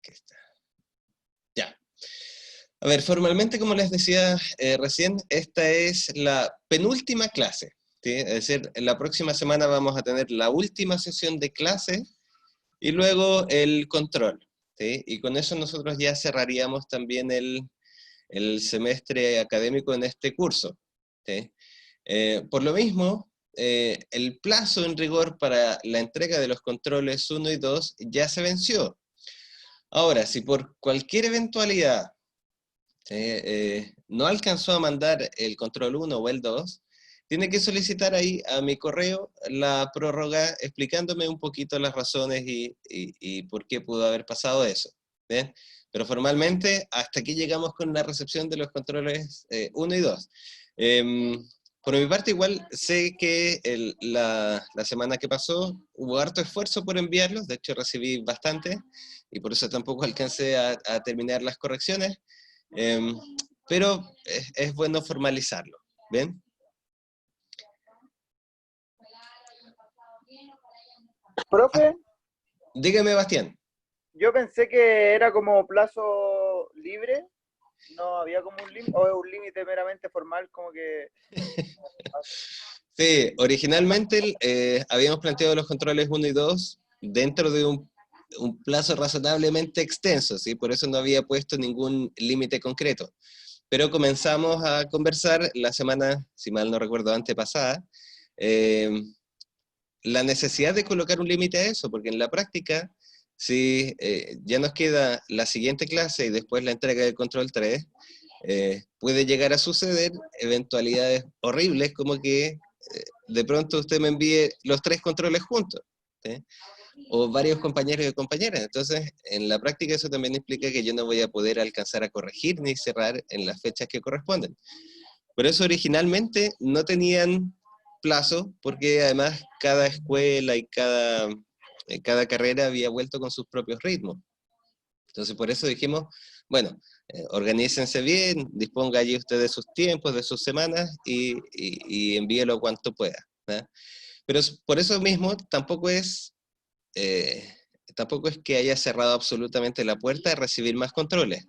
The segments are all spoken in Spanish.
Aquí está. Ya. A ver, formalmente, como les decía recién, esta es la penúltima clase, ¿sí? Es decir, la próxima semana vamos a tener la última sesión de clase y luego el control, ¿sí? Y con eso nosotros ya cerraríamos también el semestre académico en este curso, ¿sí? Por lo mismo, el plazo en rigor para la entrega de los controles 1 y 2 ya se venció. Ahora, si por cualquier eventualidad no alcanzó a mandar el control 1 o el 2, tiene que solicitar ahí a mi correo la prórroga explicándome un poquito las razones y por qué pudo haber pasado eso. ¿Bien? Pero formalmente, hasta aquí llegamos con la recepción de los controles 1 y 2. Por mi parte, igual sé que la semana que pasó hubo harto esfuerzo por enviarlos, de hecho recibí bastante, y por eso tampoco alcancé a terminar las correcciones. Pero es bueno formalizarlo, ¿bien? Profe, Dígame, Bastián. yo pensé que era como plazo libre, no había como un límite, o es un límite meramente formal, como que... Sí, originalmente habíamos planteado los controles 1 y 2 dentro de un plazo razonablemente extenso, ¿sí? Por eso no había puesto ningún límite concreto. Pero comenzamos a conversar la semana, si mal no recuerdo, antepasada, eh, la necesidad de colocar un límite a eso, porque en la práctica, si ya nos queda la siguiente clase y después la entrega del control 3, puede llegar a suceder eventualidades horribles como que de pronto usted me envíe los 3 controles juntos, ¿sí? O varios compañeros y compañeras. Entonces, en la práctica eso también implica que yo no voy a poder alcanzar a corregir ni cerrar en las fechas que corresponden. Por eso originalmente no tenían plazo, porque además cada escuela y cada carrera había vuelto con sus propios ritmos. Entonces por eso dijimos, bueno, organícense bien, disponga allí usted de sus tiempos, de sus semanas y envíelo cuanto pueda, ¿verdad? Pero por eso mismo eh, tampoco es que haya cerrado absolutamente la puerta a recibir más controles,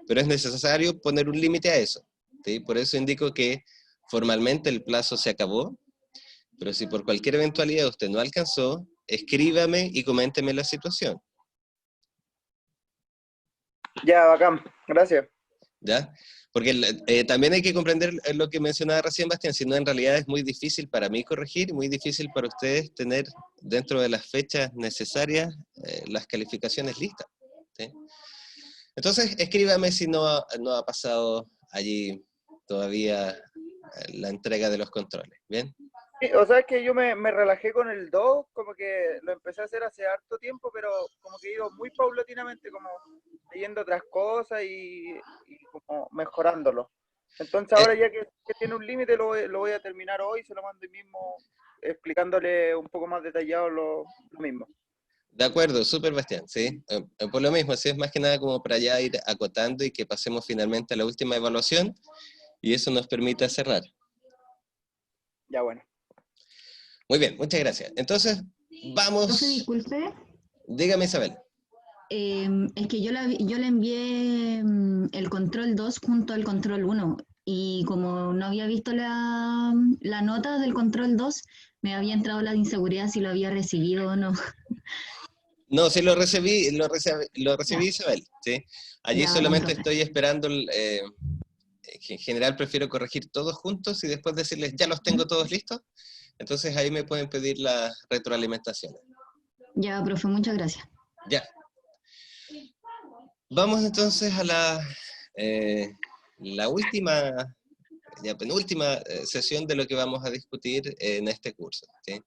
pero es necesario poner un límite a eso, ¿sí? Por eso indico que formalmente el plazo se acabó, pero si por cualquier eventualidad usted no alcanzó, escríbame y coménteme la situación, Ya, bacán, gracias. ¿ya? Porque también hay que comprender lo que mencionaba recién Bastián, si no en realidad es muy difícil para mí corregir, muy difícil para ustedes tener dentro de las fechas necesarias las calificaciones listas, ¿sí? Entonces escríbame si no ha pasado allí todavía la entrega de los controles, ¿bien? Sí, o sea, es que yo me relajé con el 2, como que lo empecé a hacer hace harto tiempo, pero como que he ido muy paulatinamente, como leyendo otras cosas y como mejorándolo. Entonces ahora Eh, ya que tiene un límite, lo voy a terminar hoy, se lo mando hoy mismo, explicándole un poco más detallado lo mismo. de acuerdo, súper Bastián, ¿sí? Por lo mismo, sí, es más que nada como para ya ir acotando y que pasemos finalmente a la última evaluación y eso nos permita cerrar. Ya bueno. Muy bien, muchas gracias. Entonces, Profe, vamos, disculpe, dígame Isabel. es que yo le envié el control 2 junto al control 1 y como no había visto la nota del control 2, me había entrado la inseguridad si lo había recibido o no. No, sí lo Ya, recibí Isabel, ¿sí? Allí ya, bacán, solamente profe. estoy esperando, que en general prefiero corregir todos juntos y después decirles, ya los tengo todos listos. Entonces ahí me pueden pedir la retroalimentación. Ya, profe, muchas gracias. Ya. Vamos entonces a la última, ya penúltima sesión de lo que vamos a discutir en este curso, ¿sí?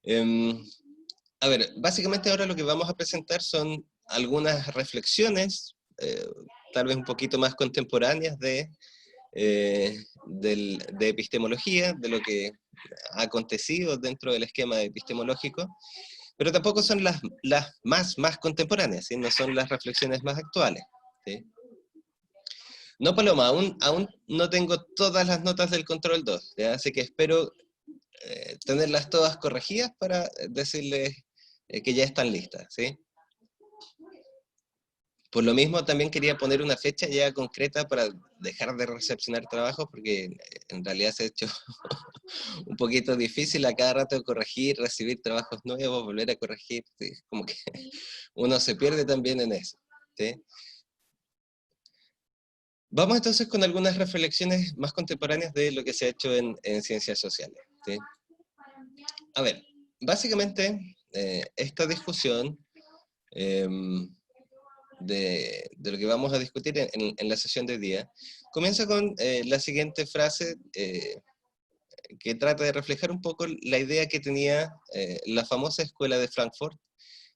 Em, a ver, básicamente ahora lo que vamos a presentar son algunas reflexiones, tal vez un poquito más contemporáneas de epistemología, de lo que ha acontecido dentro del esquema epistemológico, pero tampoco son las más contemporáneas, ¿sí? No son las reflexiones más actuales, ¿sí? No, Paloma, aún no tengo todas las notas del control 2, ¿ya? Así que espero tenerlas todas corregidas para decirles que ya están listas, ¿sí? Por lo mismo también quería poner una fecha ya concreta para dejar de recepcionar trabajos, porque en realidad se ha hecho un poquito difícil a cada rato corregir, recibir trabajos nuevos, volver a corregir, ¿sí? Como que uno se pierde también en eso, ¿sí? Vamos entonces con algunas reflexiones más contemporáneas de lo que se ha hecho en ciencias sociales, ¿sí? A ver, básicamente esta discusión de lo que vamos a discutir en la sesión de hoy día comienza con la siguiente frase que trata de reflejar un poco la idea que tenía la famosa escuela de Frankfurt,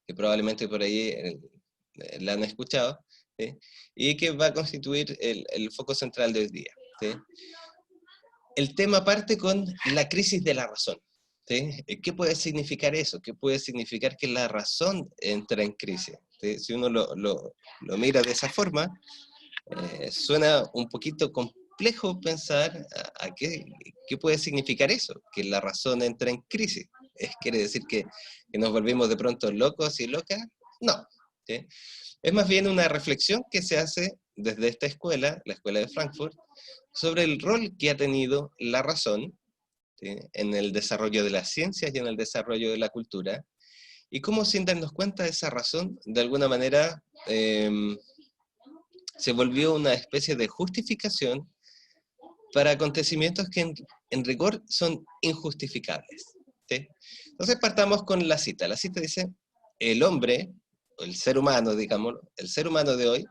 que probablemente por ahí la han escuchado, ¿sí? Y que va a constituir el foco central de hoy día, ¿sí? El tema parte con la crisis de la razón, ¿sí? ¿Qué puede significar eso? ¿Qué puede significar que la razón entra en crisis? ¿Sí? Si uno lo mira de esa forma, suena un poquito complejo pensar a qué puede significar eso, que la razón entra en crisis. ¿Quiere decir que nos volvimos de pronto locos y locas? No, ¿sí? Es más bien una reflexión que se hace desde esta escuela, la escuela de Frankfurt, sobre el rol que ha tenido la razón, ¿sí?, en el desarrollo de las ciencias y en el desarrollo de la cultura, y cómo sin darnos cuenta esa razón, de alguna manera, se volvió una especie de justificación para acontecimientos que en rigor son injustificables, ¿sí? Entonces partamos con la cita. La cita dice: el hombre, o el ser humano, digamos, el ser humano de hoy,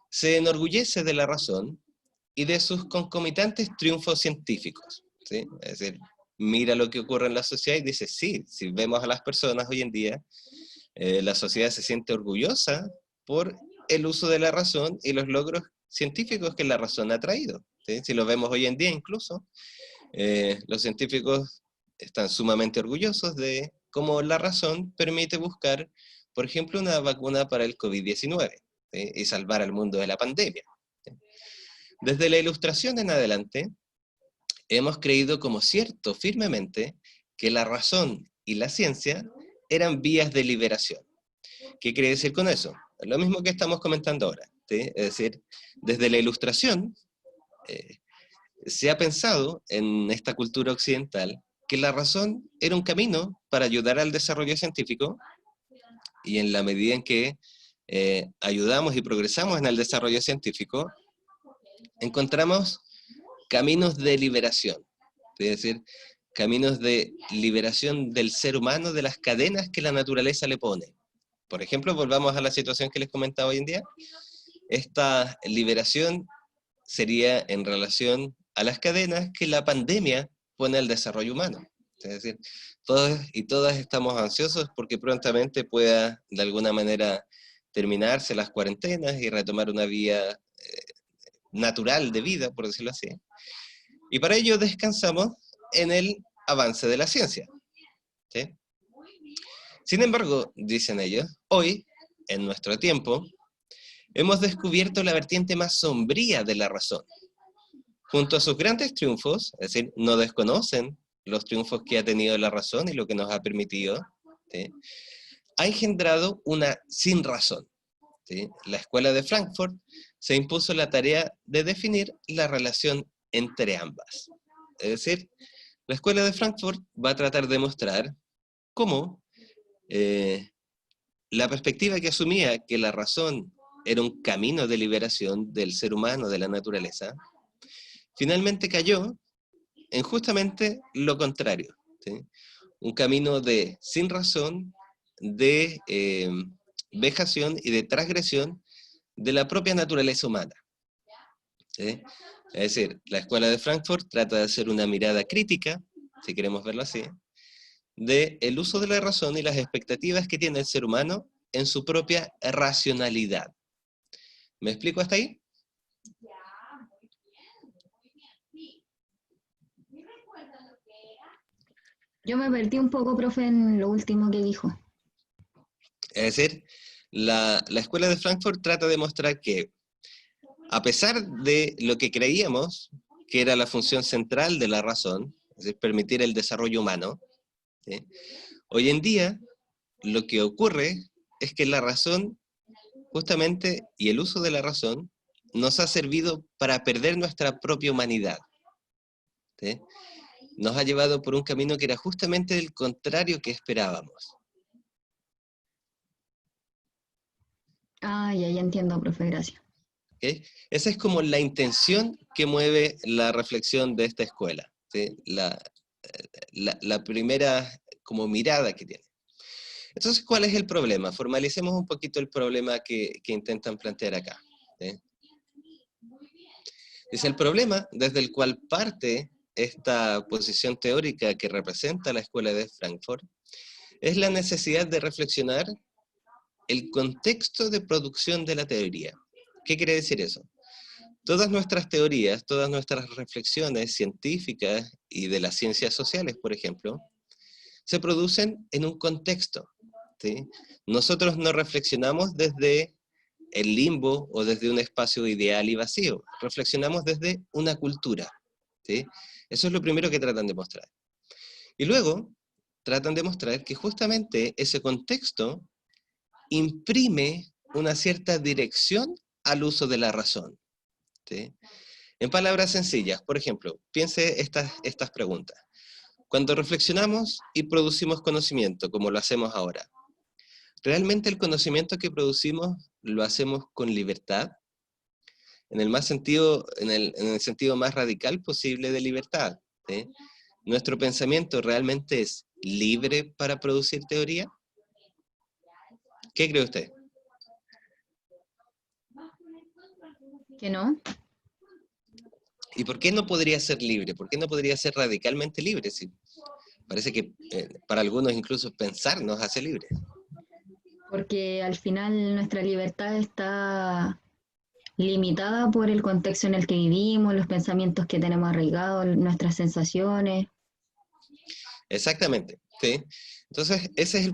se enorgullece de la razón y de sus concomitantes triunfos científicos, ¿sí? Es decir, mira lo que ocurre en la sociedad y dice, sí, si vemos a las personas hoy en día, la sociedad se siente orgullosa por el uso de la razón y los logros científicos que la razón ha traído, ¿sí? Si lo vemos hoy en día incluso, los científicos están sumamente orgullosos de cómo la razón permite buscar, por ejemplo, una vacuna para el COVID-19, ¿sí?, y salvar al mundo de la pandemia, ¿sí? Desde la Ilustración en adelante, hemos creído como cierto firmemente que la razón y la ciencia eran vías de liberación. ¿Qué quiere decir con eso? Lo mismo que estamos comentando ahora, ¿sí? Es decir, desde la Ilustración se ha pensado en esta cultura occidental que la razón era un camino para ayudar al desarrollo científico, y en la medida en que ayudamos y progresamos en el desarrollo científico, encontramos caminos de liberación, es decir, caminos de liberación del ser humano de las cadenas que la naturaleza le pone. Por ejemplo, volvamos a la situación que les comentaba hoy en día. Esta liberación sería en relación a las cadenas que la pandemia pone al desarrollo humano. Es decir, todos y todas estamos ansiosos porque prontamente pueda, de alguna manera, terminarse las cuarentenas y retomar una vía natural de vida, por decirlo así. Y para ello descansamos en el avance de la ciencia, ¿sí? Sin embargo, dicen ellos, hoy, en nuestro tiempo, hemos descubierto la vertiente más sombría de la razón. Junto a sus grandes triunfos, es decir, no desconocen los triunfos que ha tenido la razón y lo que nos ha permitido, ¿sí?, ha engendrado una sin razón, ¿sí? La escuela de Frankfurt se impuso la tarea de definir la relación entre ambas. Es decir, la escuela de Frankfurt va a tratar de mostrar cómo la perspectiva que asumía que la razón era un camino de liberación del ser humano, de la naturaleza, finalmente cayó en justamente lo contrario, ¿sí? Un camino de sin razón, de vejación y de transgresión de la propia naturaleza humana, ¿sí? Es decir, la escuela de Frankfurt trata de hacer una mirada crítica, si queremos verlo así, del uso de la razón y las expectativas que tiene el ser humano en su propia racionalidad. ¿Me explico hasta ahí? Yo me perdí un poco, profe, en lo último que dijo. Es decir, la escuela de Frankfurt trata de mostrar que, a pesar de lo que creíamos que era la función central de la razón, es decir, permitir el desarrollo humano, ¿sí?, hoy en día lo que ocurre es que la razón justamente, y el uso de la razón, nos ha servido para perder nuestra propia humanidad. ¿Sí? Nos ha llevado por un camino que era justamente el contrario que esperábamos. Ah, ya entiendo, profe, gracias. ¿Okay? Esa es como la intención que mueve la reflexión de esta escuela, ¿sí? La primera como mirada que tiene. Entonces, ¿cuál es el problema? Formalicemos un poquito el problema que intentan plantear acá. ¿Sí? Es el problema desde el cual parte esta posición teórica que representa la escuela de Frankfurt, es la necesidad de reflexionar el contexto de producción de la teoría. ¿Qué quiere decir eso? Todas nuestras teorías, todas nuestras reflexiones científicas y de las ciencias sociales, por ejemplo, se producen en un contexto. ¿Sí? Nosotros no reflexionamos desde el limbo o desde un espacio ideal y vacío. Reflexionamos desde una cultura. ¿Sí? Eso es lo primero que tratan de mostrar. Y luego tratan de mostrar que justamente ese contexto imprime una cierta dirección al uso de la razón. ¿Sí? En palabras sencillas, por ejemplo, piense estas preguntas. Cuando reflexionamos y producimos conocimiento, como lo hacemos ahora, ¿realmente el conocimiento que producimos lo hacemos con libertad? En el sentido más radical posible de libertad. ¿Sí? ¿Nuestro pensamiento realmente es libre para producir teoría? ¿Qué cree usted? ¿Que no? ¿Y por qué no podría ser libre? ¿Por qué no podría ser radicalmente libre? Si parece que para algunos incluso pensar nos hace libres. Porque al final nuestra libertad está limitada por el contexto en el que vivimos, los pensamientos que tenemos arraigados, nuestras sensaciones. Exactamente, ¿sí? Entonces, ese es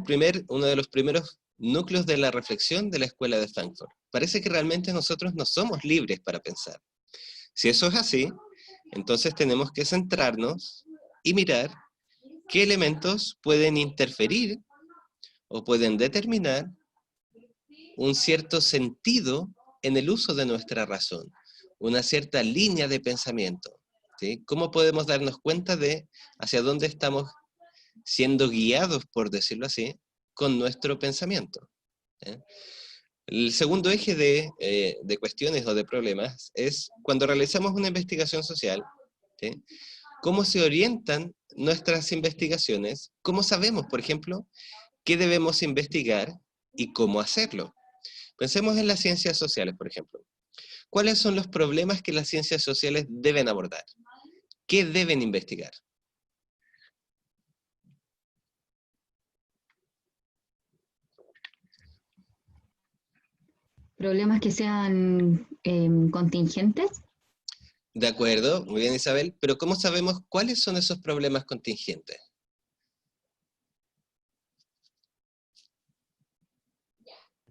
uno de los primeros núcleos de la reflexión de la escuela de Frankfurt. Parece que realmente nosotros no somos libres para pensar. Si eso es así, entonces tenemos que centrarnos y mirar qué elementos pueden interferir o pueden determinar un cierto sentido en el uso de nuestra razón, una cierta línea de pensamiento. ¿Sí? ¿Cómo podemos darnos cuenta de hacia dónde estamos siendo guiados, por decirlo así, con nuestro pensamiento? ¿Sí? El segundo eje de cuestiones o de problemas es cuando realizamos una investigación social, ¿sí? ¿Cómo se orientan nuestras investigaciones? ¿Cómo sabemos, por ejemplo, qué debemos investigar y cómo hacerlo? Pensemos en las ciencias sociales, por ejemplo. ¿Cuáles son los problemas que las ciencias sociales deben abordar? ¿Qué deben investigar? Problemas que sean contingentes. De acuerdo, muy bien Isabel, pero ¿cómo sabemos cuáles son esos problemas contingentes?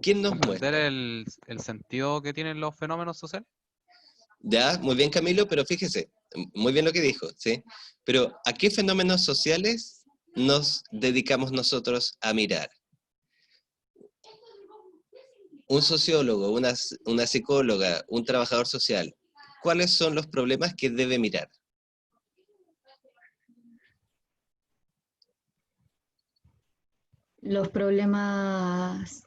¿Quién nos Comprender muestra? el sentido que tienen los fenómenos sociales. Ya, muy bien Camilo, pero fíjese, muy bien lo que dijo, ¿sí? Pero ¿a qué fenómenos sociales nos dedicamos nosotros a mirar? Un sociólogo, una psicóloga, un trabajador social, ¿cuáles son los problemas que debe mirar? Los problemas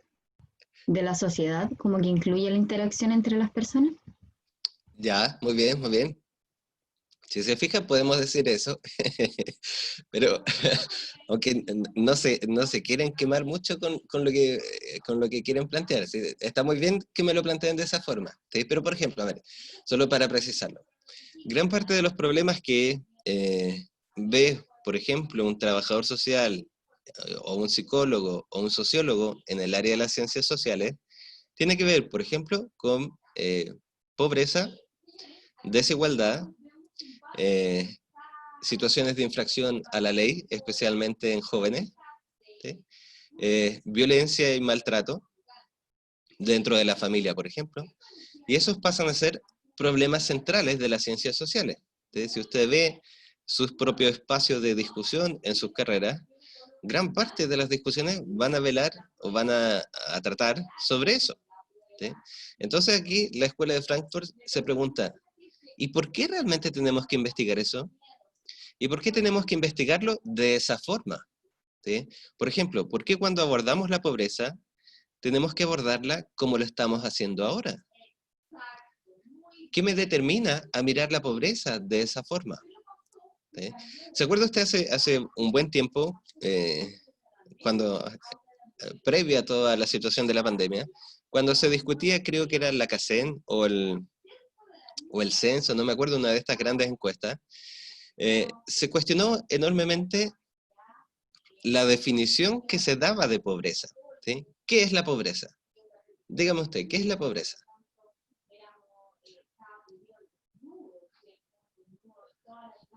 de la sociedad, como que incluye la interacción entre las personas. Ya, muy bien, muy bien. Si se fija, podemos decir eso, pero aunque no se quieren quemar mucho con lo que quieren plantear. ¿Sí? Está muy bien que me lo planteen de esa forma, ¿sí? Pero por ejemplo, a ver, solo para precisarlo, gran parte de los problemas que ve, por ejemplo, un trabajador social, o un psicólogo, o un sociólogo en el área de las ciencias sociales, tiene que ver, por ejemplo, con pobreza, desigualdad, situaciones de infracción a la ley, especialmente en jóvenes, ¿sí? Violencia y maltrato dentro de la familia, por ejemplo, y esos pasan a ser problemas centrales de las ciencias sociales. ¿Sí? Si usted ve sus propios espacios de discusión en sus carreras, gran parte de las discusiones van a velar o van a tratar sobre eso. ¿sí? Entonces aquí la Escuela de Frankfurt se pregunta, ¿y por qué realmente tenemos que investigar eso? ¿Y por qué tenemos que investigarlo de esa forma? ¿Sí? Por ejemplo, ¿por qué cuando abordamos la pobreza tenemos que abordarla como lo estamos haciendo ahora? ¿Qué me determina a mirar la pobreza de esa forma? ¿Sí? ¿Se acuerda usted hace un buen tiempo, previo a toda la situación de la pandemia, cuando se discutía, creo que era la CACEN o el censo, no me acuerdo, una de estas grandes encuestas, se cuestionó enormemente la definición que se daba de pobreza, ¿sí? ¿Qué es la pobreza? Dígame usted, ¿qué es la pobreza?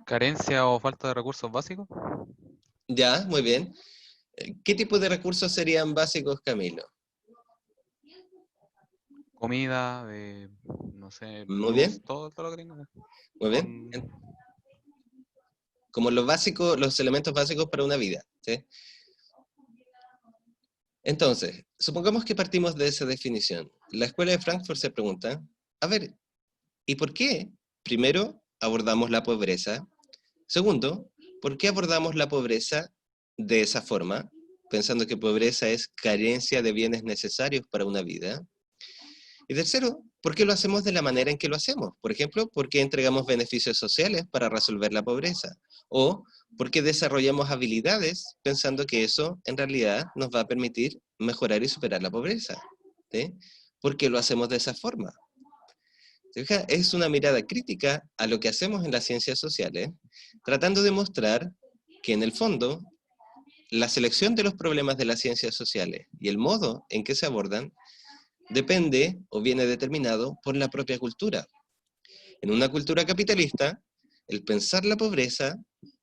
¿Carencia o falta de recursos básicos? Ya, muy bien. ¿Qué tipo de recursos serían básicos, Camilo? Comida, no sé, Muy luz, bien, todo lo que tenga. muy bien. Con... Como lo básico, los elementos básicos para una vida, ¿sí? Entonces, supongamos que partimos de esa definición. La Escuela de Frankfurt se pregunta, a ver, ¿y por qué? Primero, abordamos la pobreza. Segundo, ¿por qué abordamos la pobreza de esa forma? Pensando que pobreza es carencia de bienes necesarios para una vida. Y tercero, ¿por qué lo hacemos de la manera en que lo hacemos? Por ejemplo, ¿por qué entregamos beneficios sociales para resolver la pobreza? O ¿por qué desarrollamos habilidades pensando que eso en realidad nos va a permitir mejorar y superar la pobreza? ¿Sí? ¿Por qué lo hacemos de esa forma? ¿Se fija? Es una mirada crítica a lo que hacemos en las ciencias sociales, tratando de mostrar que en el fondo la selección de los problemas de las ciencias sociales y el modo en que se abordan depende o viene determinado por la propia cultura. En una cultura capitalista, el pensar la pobreza,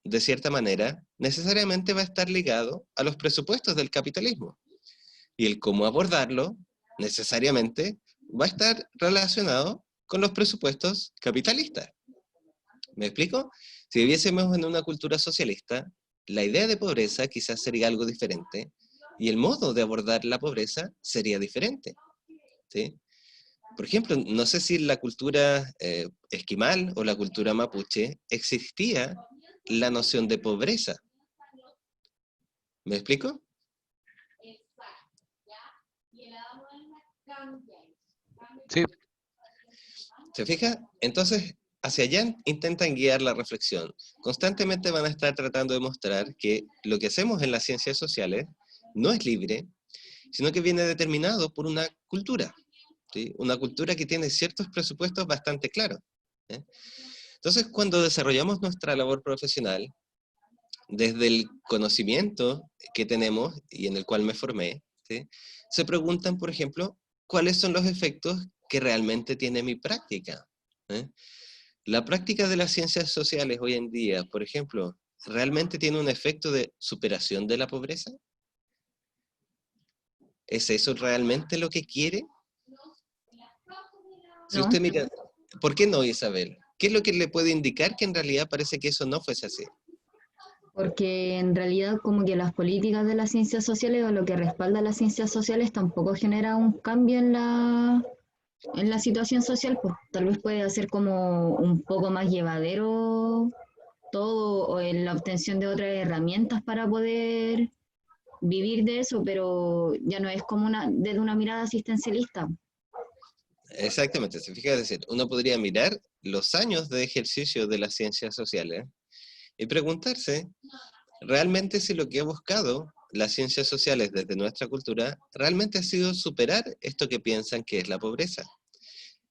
de cierta manera, necesariamente va a estar ligado a los presupuestos del capitalismo. Y el cómo abordarlo, necesariamente, va a estar relacionado con los presupuestos capitalistas. ¿Me explico? Si viviésemos en una cultura socialista, la idea de pobreza quizás sería algo diferente y el modo de abordar la pobreza sería diferente. ¿Sí? Por ejemplo, no sé si en la cultura esquimal o la cultura mapuche existía la noción de pobreza. ¿Me explico? Sí, ¿Se fija? Entonces, hacia allá intentan guiar la reflexión. Constantemente van a estar tratando de mostrar que lo que hacemos en las ciencias sociales no es libre, sino que viene determinado por una cultura. ¿Sí? Una cultura que tiene ciertos presupuestos bastante claros. ¿Eh? Entonces, cuando desarrollamos nuestra labor profesional, desde el conocimiento que tenemos y en el cual me formé, ¿sí? Se preguntan, por ejemplo, ¿cuáles son los efectos que realmente tiene mi práctica? ¿Eh? La práctica de las ciencias sociales hoy en día, por ejemplo, ¿realmente tiene un efecto de superación de la pobreza? ¿Es eso realmente lo que quiere? Si ¿no? usted mira, ¿por qué no, Isabel? ¿Qué es lo que le puede indicar que en realidad parece que eso no fuese así? Porque en realidad como que las políticas de las ciencias sociales o lo que respalda las ciencias sociales tampoco genera un cambio en la situación social, pues tal vez puede hacer como un poco más llevadero todo o en la obtención de otras herramientas para poder vivir de eso, pero ya no es como desde una mirada asistencialista. Exactamente, se fija, es decir, uno podría mirar los años de ejercicio de las ciencias sociales y preguntarse realmente si lo que ha buscado las ciencias sociales desde nuestra cultura realmente ha sido superar esto que piensan que es la pobreza.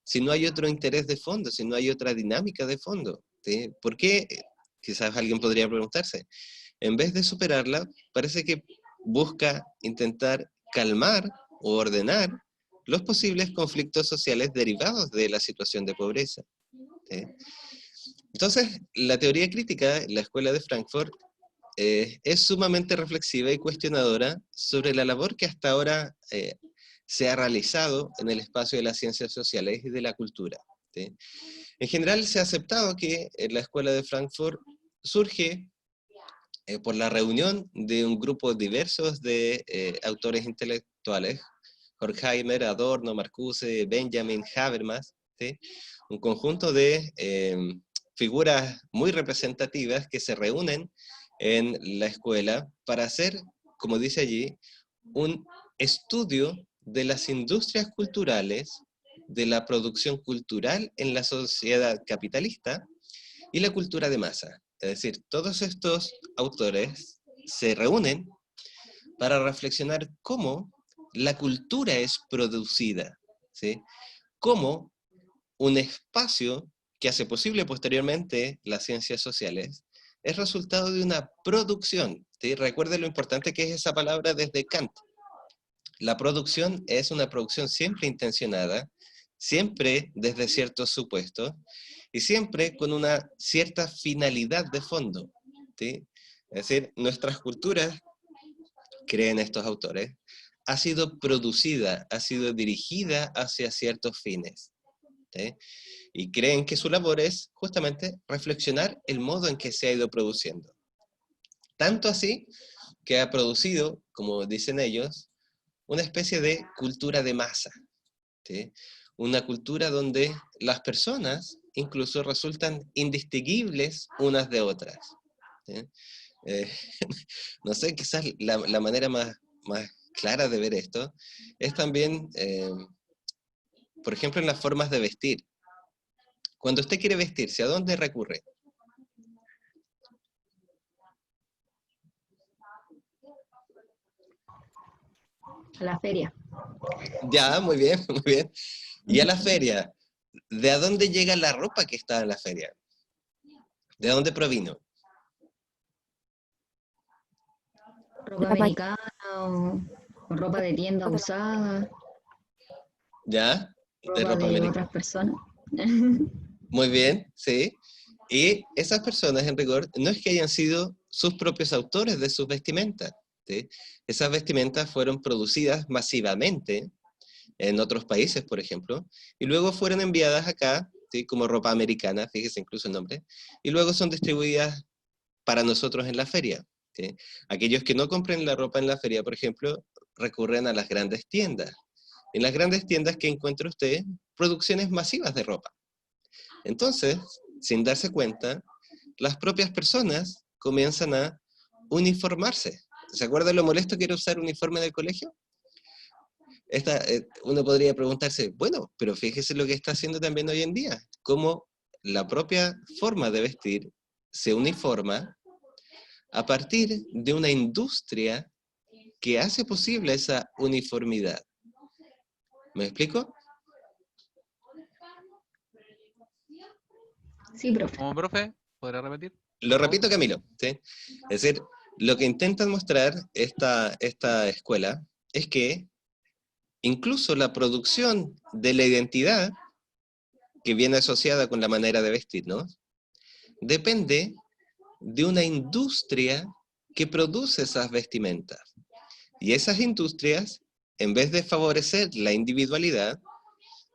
Si no hay otro interés de fondo, si no hay otra dinámica de fondo, ¿sí? ¿Por qué? Quizás alguien podría preguntarse, en vez de superarla, parece que busca intentar calmar o ordenar los posibles conflictos sociales derivados de la situación de pobreza. ¿Sí? Entonces, la teoría crítica, la Escuela de Frankfurt, es sumamente reflexiva y cuestionadora sobre la labor que hasta ahora se ha realizado en el espacio de las ciencias sociales y de la cultura. ¿Sí? En general se ha aceptado que la Escuela de Frankfurt surge por la reunión de un grupo diverso de autores intelectuales, Horkheimer, Adorno, Marcuse, Benjamin, Habermas, ¿sí? Un conjunto de figuras muy representativas que se reúnen en la escuela para hacer, como dice allí, un estudio de las industrias culturales, de la producción cultural en la sociedad capitalista y la cultura de masa. Es decir, todos estos autores se reúnen para reflexionar cómo la cultura es producida, ¿sí? Cómo un espacio que hace posible posteriormente las ciencias sociales es resultado de una producción, ¿sí? Recuerden lo importante que es esa palabra desde Kant. La producción es una producción siempre intencionada, siempre desde ciertos supuestos, y siempre con una cierta finalidad de fondo, ¿sí? Es decir, nuestras culturas, creen estos autores, ha sido producida, ha sido dirigida hacia ciertos fines, ¿sí? Y creen que su labor es justamente reflexionar el modo en que se ha ido produciendo. Tanto así que ha producido, como dicen ellos, una especie de cultura de masa, ¿sí? Una cultura donde las personas incluso resultan indistinguibles unas de otras, ¿sí? Eh, no sé, quizás la manera más clara de ver esto es también, por ejemplo, en las formas de vestir. Cuando usted quiere vestirse, ¿a dónde recurre? A la feria. Ya, muy bien, muy bien. Y a la feria, ¿de a dónde llega la ropa que está en la feria? ¿De dónde provino? Ropa americana o ropa de tienda usada, ¿Ya? De ropa ropa de americana. otras personas. Muy bien, sí. Y esas personas, en rigor, no es que hayan sido sus propios autores de sus vestimentas, ¿sí? Esas vestimentas fueron producidas masivamente en otros países, por ejemplo, y luego fueron enviadas acá, ¿sí? Como ropa americana, fíjese incluso el nombre, y luego son distribuidas para nosotros en la feria, ¿sí? Aquellos que no compren la ropa en la feria, por ejemplo, recurren a las grandes tiendas. En las grandes tiendas que encuentra usted producciones masivas de ropa. Entonces, sin darse cuenta, las propias personas comienzan a uniformarse. ¿Se acuerda lo molesto que era usar uniforme en el colegio? Uno podría preguntarse, bueno, pero fíjese lo que está haciendo también hoy en día, cómo la propia forma de vestir se uniforma a partir de una industria que hace posible esa uniformidad. ¿Me explico? Sí, profe. ¿Cómo, profe? ¿Podrá repetir? Lo Por favor. repito, Camilo, ¿sí? Es decir, lo que intentan mostrar esta escuela es que incluso la producción de la identidad, que viene asociada con la manera de vestirnos, depende de una industria que produce esas vestimentas. Y esas industrias, en vez de favorecer la individualidad,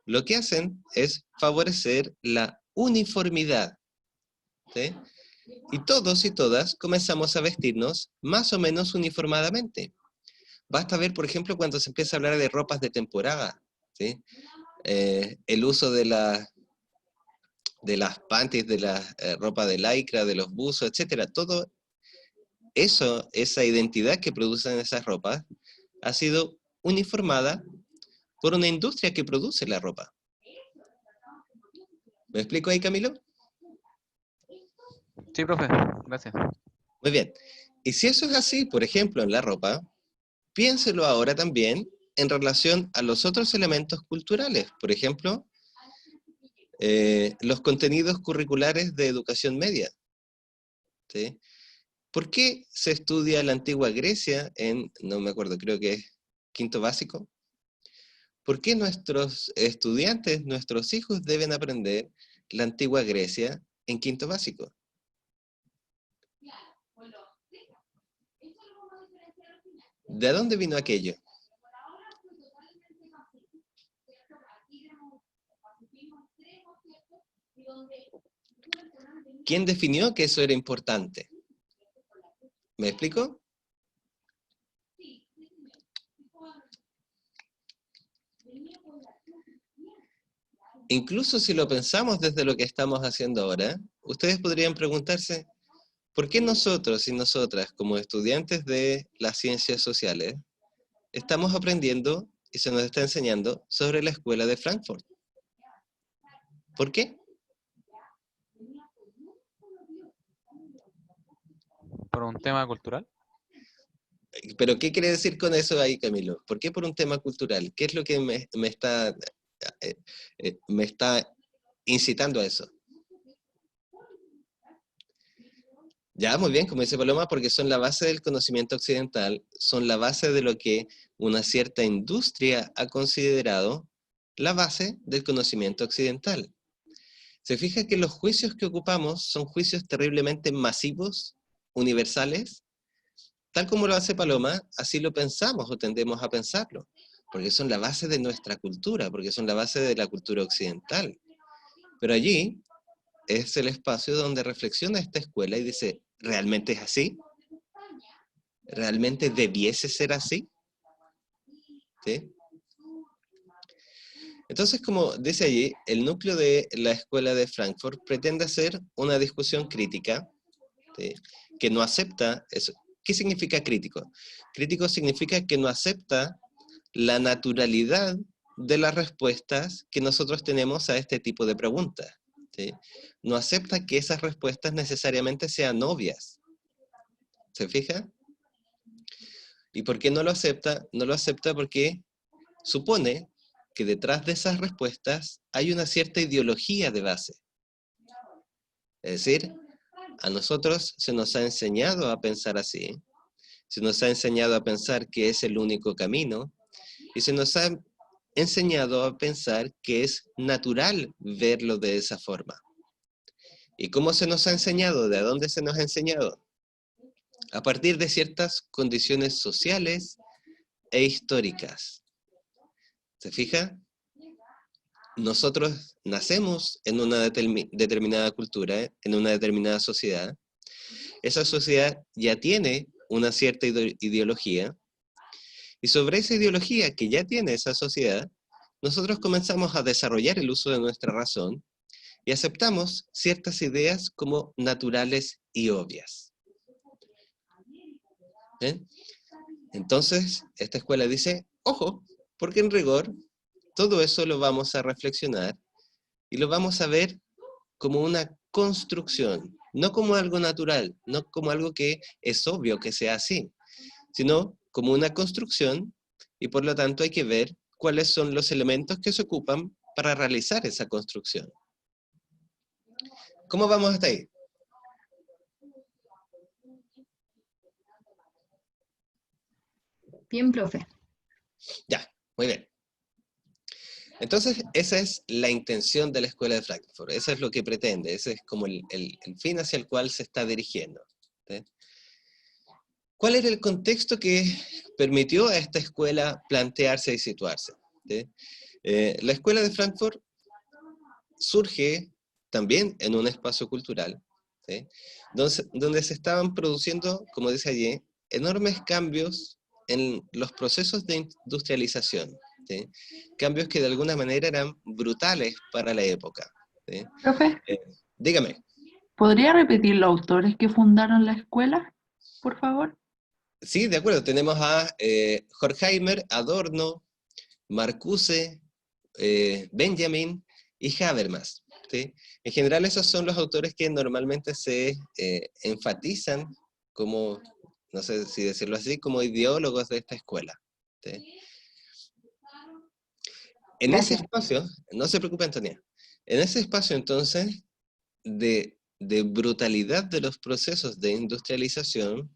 lo que hacen es favorecer la uniformidad, ¿sí? Y todos y todas comenzamos a vestirnos más o menos uniformadamente. Basta ver, por ejemplo, cuando se empieza a hablar de ropas de temporada, ¿sí? El uso de las panties, de la ropa de lycra, de los buzos, etcétera. Todo eso, esa identidad que producen esas ropas, ha sido uniformada por una industria que produce la ropa. ¿Me explico ahí, Camilo? Sí, profe. Gracias. Muy bien. Y si eso es así, por ejemplo, en la ropa, piénselo ahora también en relación a los otros elementos culturales. Por ejemplo, los contenidos curriculares de educación media, ¿sí? ¿Por qué se estudia la antigua Grecia en, no me acuerdo, creo que es quinto básico? ¿Por qué nuestros estudiantes, nuestros hijos deben aprender la antigua Grecia en quinto básico? ¿De dónde vino aquello? ¿Quién definió que eso era importante? ¿Me explico? incluso si lo pensamos desde lo que estamos haciendo ahora, ustedes podrían preguntarse, ¿por qué nosotros y nosotras, como estudiantes de las ciencias sociales, estamos aprendiendo y se nos está enseñando sobre la escuela de Frankfurt? ¿Por qué? ¿Por un tema cultural? ¿Pero qué quiere decir con eso ahí, Camilo? ¿Por qué por un tema cultural? ¿Qué es lo que me está incitando a eso? Ya, muy bien, como dice Paloma, porque son la base del conocimiento occidental, son la base de lo que una cierta industria ha considerado la base del conocimiento occidental. Se fija que los juicios que ocupamos son juicios terriblemente masivos, universales, tal como lo hace Paloma, así lo pensamos o tendemos a pensarlo, porque son la base de nuestra cultura, porque son la base de la cultura occidental. Pero allí es el espacio donde reflexiona esta escuela y dice, ¿realmente es así? ¿Realmente debiese ser así? ¿Sí? Entonces, como dice allí, el núcleo de la escuela de Frankfurt pretende hacer una discusión crítica, ¿sí?, que no acepta eso. ¿Qué significa crítico? Crítico significa que no acepta la naturalidad de las respuestas que nosotros tenemos a este tipo de preguntas, ¿sí? No acepta que esas respuestas necesariamente sean obvias. ¿Se fija? ¿Y por qué no lo acepta? No lo acepta porque supone que detrás de esas respuestas hay una cierta ideología de base. Es decir, a nosotros se nos ha enseñado a pensar así, se nos ha enseñado a pensar que es el único camino, y se nos ha enseñado a pensar que es natural verlo de esa forma. ¿Y cómo se nos ha enseñado? ¿De dónde se nos ha enseñado? A partir de ciertas condiciones sociales e históricas. ¿Se fija? Nosotros nacemos en una determinada cultura, en una determinada sociedad. Esa sociedad ya tiene una cierta ideología, y sobre esa ideología que ya tiene esa sociedad, nosotros comenzamos a desarrollar el uso de nuestra razón y aceptamos ciertas ideas como naturales y obvias. ¿Ven? Entonces, esta escuela dice, ojo, porque en rigor, todo eso lo vamos a reflexionar y lo vamos a ver como una construcción, no como algo natural, no como algo que es obvio que sea así, sino como una construcción, y por lo tanto hay que ver cuáles son los elementos que se ocupan para realizar esa construcción. ¿Cómo vamos hasta ahí? Bien, profe. Ya, muy bien. Entonces, esa es la intención de la Escuela de Frankfurt, eso es lo que pretende, ese es como el fin hacia el cual se está dirigiendo, ¿sí? ¿Cuál era el contexto que permitió a esta escuela plantearse y situarse? ¿Sí? La Escuela de Frankfurt surge también en un espacio cultural, ¿sí?, donde se estaban produciendo, como dice allí, enormes cambios en los procesos de industrialización, ¿sí?, cambios que de alguna manera eran brutales para la época, ¿sí? Profe, Dígame. ¿podría repetir los autores que fundaron la escuela, por favor? Sí, de acuerdo, tenemos a Horkheimer, Adorno, Marcuse, Benjamin y Habermas, ¿sí? En general esos son los autores que normalmente se enfatizan como, no sé si decirlo así, como ideólogos de esta escuela, ¿sí? En ese Gracias. espacio, no se preocupe Antonia, en ese espacio entonces de brutalidad de los procesos de industrialización,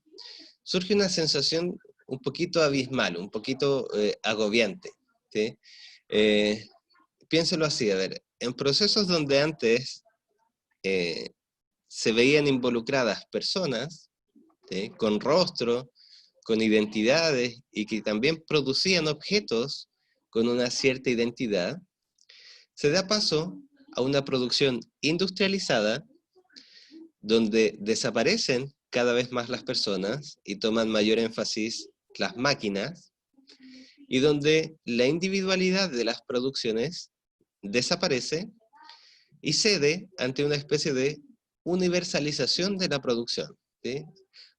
surge una sensación un poquito abismal, un poquito agobiante, ¿sí? Piénselo así, a ver, en procesos donde antes se veían involucradas personas, ¿sí?, con rostro, con identidades, y que también producían objetos con una cierta identidad, se da paso a una producción industrializada donde desaparecen cada vez más las personas y toman mayor énfasis las máquinas, y donde la individualidad de las producciones desaparece y cede ante una especie de universalización de la producción, ¿sí?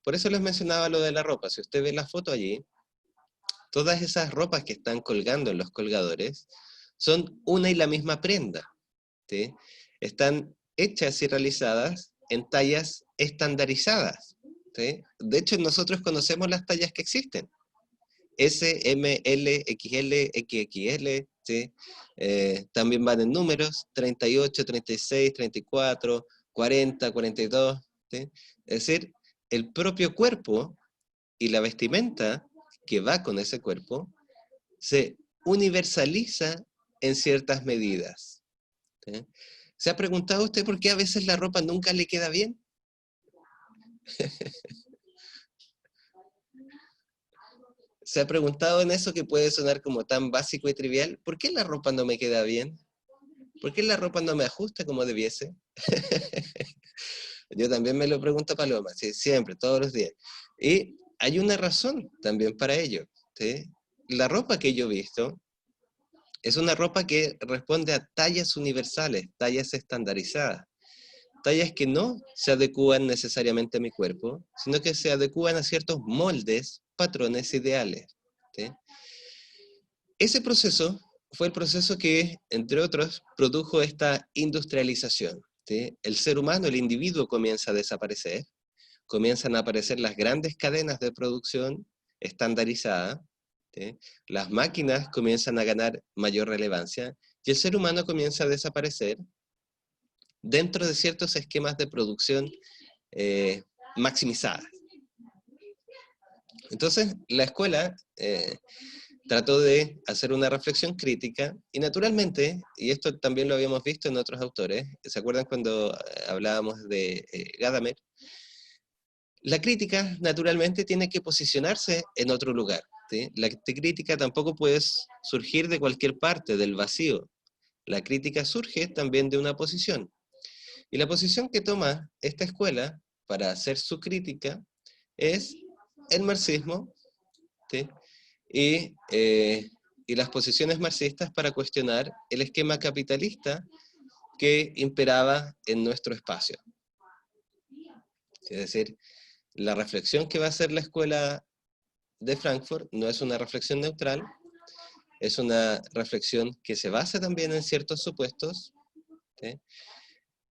Por eso les mencionaba lo de la ropa. Si usted ve la foto allí, todas esas ropas que están colgando en los colgadores son una y la misma prenda, ¿sí? Están hechas y realizadas en tallas estandarizadas, ¿sí? De hecho, nosotros conocemos las tallas que existen. S, M, L, XL, XXL, ¿sí? También van en números, 38, 36, 34, 40, 42, ¿sí? Es decir, el propio cuerpo y la vestimenta que va con ese cuerpo se universaliza en ciertas medidas, ¿sí? ¿Se ha preguntado usted por qué a veces la ropa nunca le queda bien? ¿Se ha preguntado en eso que puede sonar como tan básico y trivial? ¿Por qué la ropa no me queda bien? ¿Por qué la ropa no me ajusta como debiese? Yo también me lo pregunto, Paloma, ¿sí? Siempre, todos los días. Y hay una razón también para ello, ¿sí? La ropa que yo he visto es una ropa que responde a tallas universales, tallas estandarizadas, tallas que no se adecúan necesariamente a mi cuerpo, sino que se adecúan a ciertos moldes, patrones ideales, ¿sí? Ese proceso fue el proceso que, entre otros, produjo esta industrialización, ¿sí? El ser humano, el individuo comienza a desaparecer, comienzan a aparecer las grandes cadenas de producción estandarizadas, ¿sí? Las máquinas comienzan a ganar mayor relevancia y el ser humano comienza a desaparecer dentro de ciertos esquemas de producción maximizadas. Entonces, la escuela trató de hacer una reflexión crítica y naturalmente, y esto también lo habíamos visto en otros autores, ¿se acuerdan cuando hablábamos de Gadamer? La crítica naturalmente tiene que posicionarse en otro lugar, ¿sí? La crítica tampoco puede surgir de cualquier parte, del vacío. La crítica surge también de una posición. Y la posición que toma esta escuela para hacer su crítica es el marxismo, ¿sí? Y las posiciones marxistas para cuestionar el esquema capitalista que imperaba en nuestro espacio. Es decir, la reflexión que va a hacer la escuela de Frankfurt no es una reflexión neutral, es una reflexión que se basa también en ciertos supuestos, ¿sí?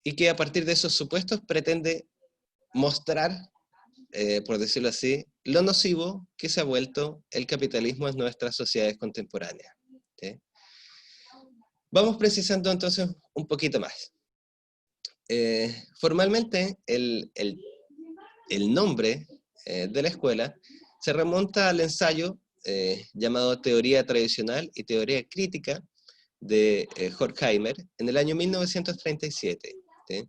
Y que a partir de esos supuestos pretende mostrar, por decirlo así, lo nocivo que se ha vuelto el capitalismo en nuestras sociedades contemporáneas, ¿sí? Vamos precisando entonces un poquito más. Formalmente, el nombre de la escuela se remonta al ensayo llamado Teoría Tradicional y Teoría Crítica de Horkheimer en el año 1937. ¿Sí?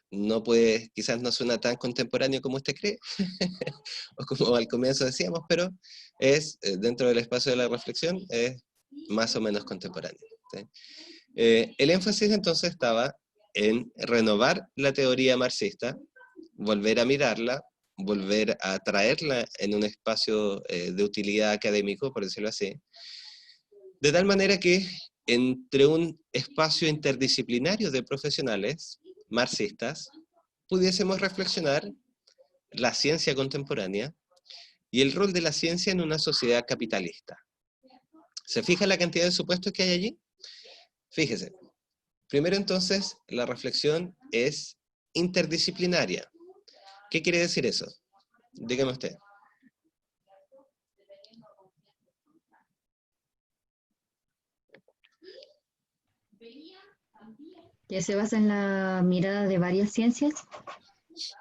No puede, quizás no suena tan contemporáneo como usted cree, o como al comienzo decíamos, pero es, dentro del espacio de la reflexión, es más o menos contemporáneo, ¿sí? El énfasis entonces estaba en renovar la teoría marxista, volver a mirarla, volver a traerla en un espacio de utilidad académico, por decirlo así, de tal manera que entre un espacio interdisciplinario de profesionales marxistas pudiésemos reflexionar la ciencia contemporánea y el rol de la ciencia en una sociedad capitalista. ¿Se fija la cantidad de supuestos que hay allí? Fíjese. Primero entonces, la reflexión es interdisciplinaria. ¿Qué quiere decir eso? Dígame usted. Que se basa en la mirada de varias ciencias.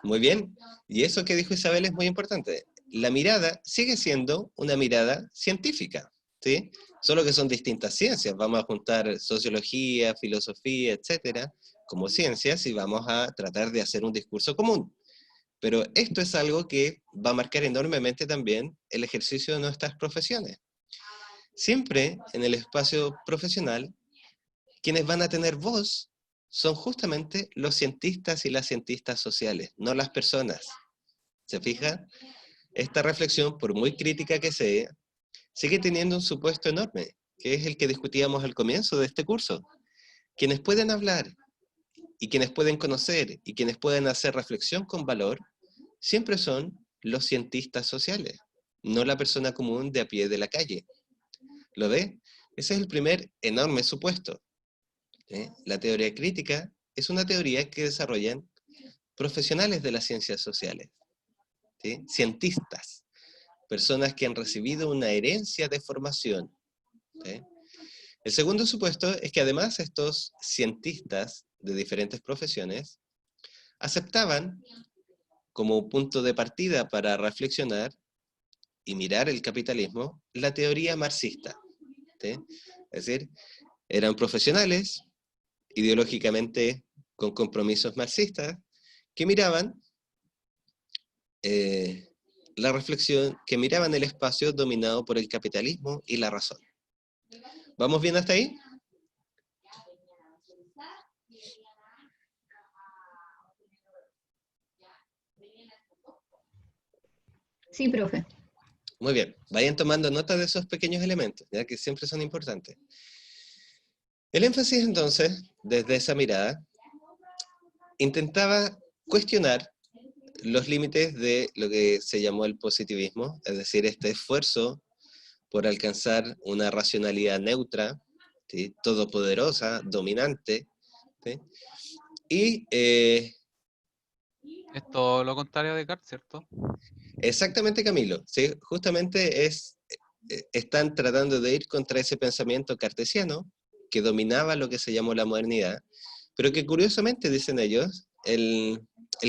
Muy bien. Y eso que dijo Isabel es muy importante. La mirada sigue siendo una mirada científica, ¿sí? Solo que son distintas ciencias. Vamos a juntar sociología, filosofía, etcétera, como ciencias y vamos a tratar de hacer un discurso común. Pero esto es algo que va a marcar enormemente también el ejercicio de nuestras profesiones. Siempre en el espacio profesional, quienes van a tener voz son justamente los cientistas y las cientistas sociales, no las personas. ¿Se fija? Esta reflexión, por muy crítica que sea, sigue teniendo un supuesto enorme, que es el que discutíamos al comienzo de este curso. Quienes pueden hablar, y quienes pueden conocer, y quienes pueden hacer reflexión con valor, siempre son los cientistas sociales, no la persona común de a pie de la calle. ¿Lo ve? Ese es el primer enorme supuesto. La teoría crítica es una teoría que desarrollan profesionales de las ciencias sociales, ¿sí? Cientistas, personas que han recibido una herencia de formación, ¿sí? El segundo supuesto es que además estos cientistas de diferentes profesiones aceptaban como punto de partida para reflexionar y mirar el capitalismo la teoría marxista, ¿sí? Es decir, eran profesionales ideológicamente con compromisos marxistas que miraban la reflexión, que miraban el espacio dominado por el capitalismo y la razón. ¿Vamos bien hasta ahí? Sí, profe. Muy bien, vayan tomando nota de esos pequeños elementos, ya que siempre son importantes. El énfasis entonces, desde esa mirada, intentaba cuestionar los límites de lo que se llamó el positivismo, es decir, este esfuerzo por alcanzar una racionalidad neutra, ¿sí? Todopoderosa, dominante, ¿sí? Y Es todo lo contrario a Descartes, ¿cierto? exactamente, Camilo, ¿sí? Justamente están tratando de ir contra ese pensamiento cartesiano que dominaba lo que se llamó la modernidad, pero que curiosamente, dicen ellos, el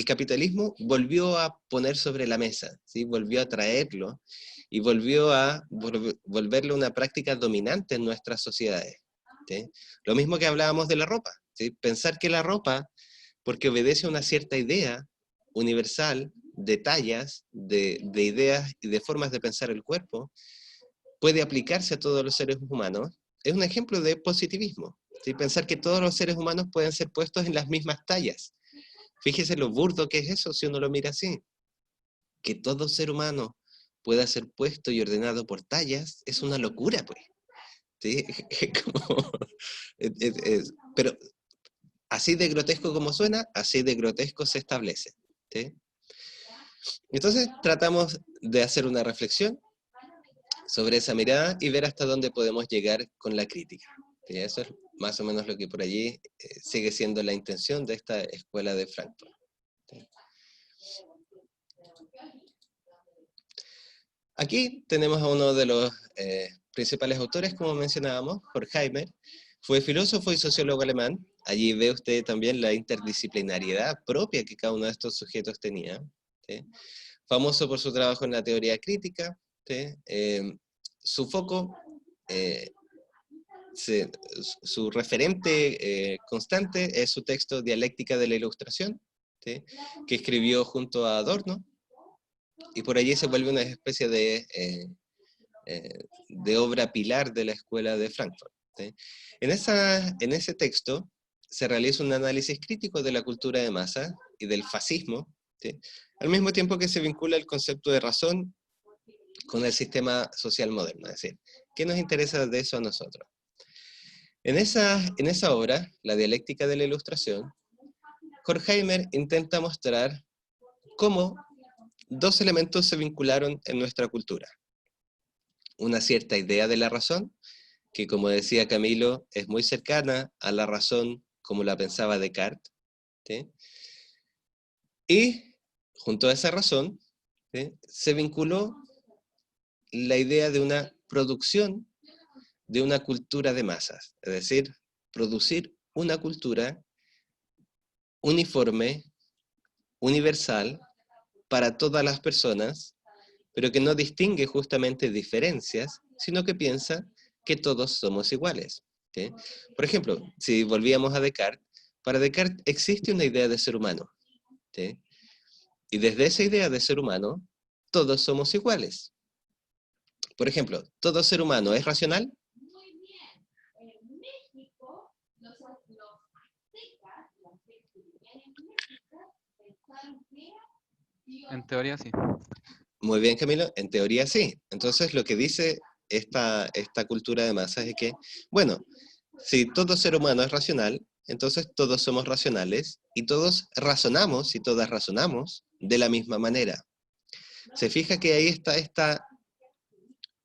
capitalismo volvió a poner sobre la mesa, ¿sí? Volvió a traerlo y volvió a volverlo una práctica dominante en nuestras sociedades, ¿sí? Lo mismo que hablábamos de la ropa, ¿sí? Pensar que la ropa, porque obedece a una cierta idea universal, de tallas, de ideas y de formas de pensar el cuerpo, puede aplicarse a todos los seres humanos, es un ejemplo de positivismo, ¿sí? Pensar que todos los seres humanos pueden ser puestos en las mismas tallas. Fíjese lo burdo que es eso si uno lo mira así. Que todo ser humano pueda ser puesto y ordenado por tallas es una locura, pues. ¿Sí? Pero así de grotesco como suena, así de grotesco se establece, ¿sí? Entonces tratamos de hacer una reflexión sobre esa mirada y ver hasta dónde podemos llegar con la crítica. ¿Sí? Eso es más o menos lo que por allí sigue siendo la intención de esta escuela de Frankfurt. ¿Sí? Aquí tenemos a uno de los principales autores, como mencionábamos, Horkheimer. Fue filósofo y sociólogo alemán. Allí ve usted también la interdisciplinariedad propia que cada uno de estos sujetos tenía, ¿sí? Famoso por su trabajo en la teoría crítica, ¿sí? Su foco, su referente constante es su texto Dialéctica de la Ilustración, ¿sí? Que escribió junto a Adorno, y por allí se vuelve una especie de obra pilar de la escuela de Frankfurt, ¿sí? En ese texto se realiza un análisis crítico de la cultura de masa y del fascismo, ¿sí? Al mismo tiempo que se vincula el concepto de razón con el sistema social moderno. Es decir, ¿qué nos interesa de eso a nosotros? En esa obra, La dialéctica de la ilustración, Horkheimer intenta mostrar cómo dos elementos se vincularon en nuestra cultura. Una cierta idea de la razón, que como decía Camilo, es muy cercana a la razón como la pensaba Descartes, ¿sí? Y junto a esa razón, ¿sí?, se vinculó la idea de una producción de una cultura de masas, es decir, producir una cultura uniforme, universal, para todas las personas, pero que no distingue justamente diferencias, sino que piensa que todos somos iguales, ¿sí? Por ejemplo, si volvíamos a Descartes, para Descartes existe una idea de ser humano, ¿sí? Y desde esa idea de ser humano, todos somos iguales. Por ejemplo, ¿todo ser humano es racional? En teoría sí. Muy bien, Camilo, en teoría sí. Entonces lo que dice esta cultura de masas es que, bueno, si todo ser humano es racional, entonces todos somos racionales y todos razonamos y todas razonamos de la misma manera. ¿Se fija que ahí está esta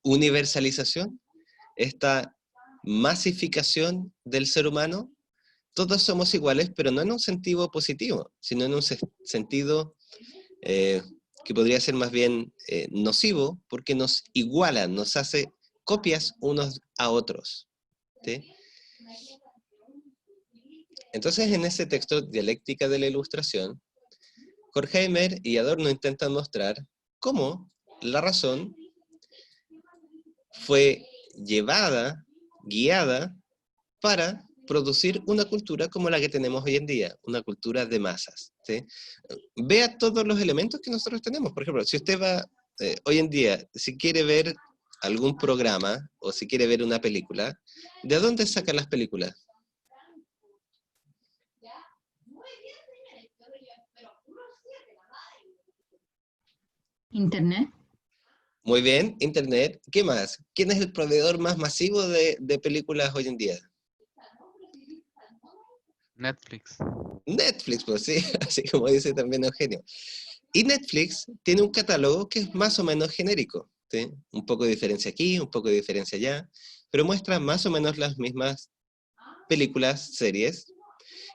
universalización, esta masificación del ser humano? Todos somos iguales, pero no en un sentido positivo, sino en un sentido que podría ser más bien nocivo, porque nos igualan, nos hace copias unos a otros, ¿sí? Entonces, en ese texto, Dialéctica de la Ilustración, Horkheimer y Adorno intentan mostrar cómo la razón fue llevada, guiada, para producir una cultura como la que tenemos hoy en día, una cultura de masas, ¿sí? Vea todos los elementos que nosotros tenemos. Por ejemplo, si usted va, hoy en día, si quiere ver algún programa, o si quiere ver una película, ¿de dónde sacan las películas? Internet. Muy bien, Internet. ¿Qué más? ¿Quién es el proveedor más masivo de películas hoy en día? Netflix. Netflix, pues sí, así como dice también Eugenio. Y Netflix tiene un catálogo que es más o menos genérico, ¿sí? Un poco de diferencia aquí, un poco de diferencia allá, pero muestra más o menos las mismas películas, series.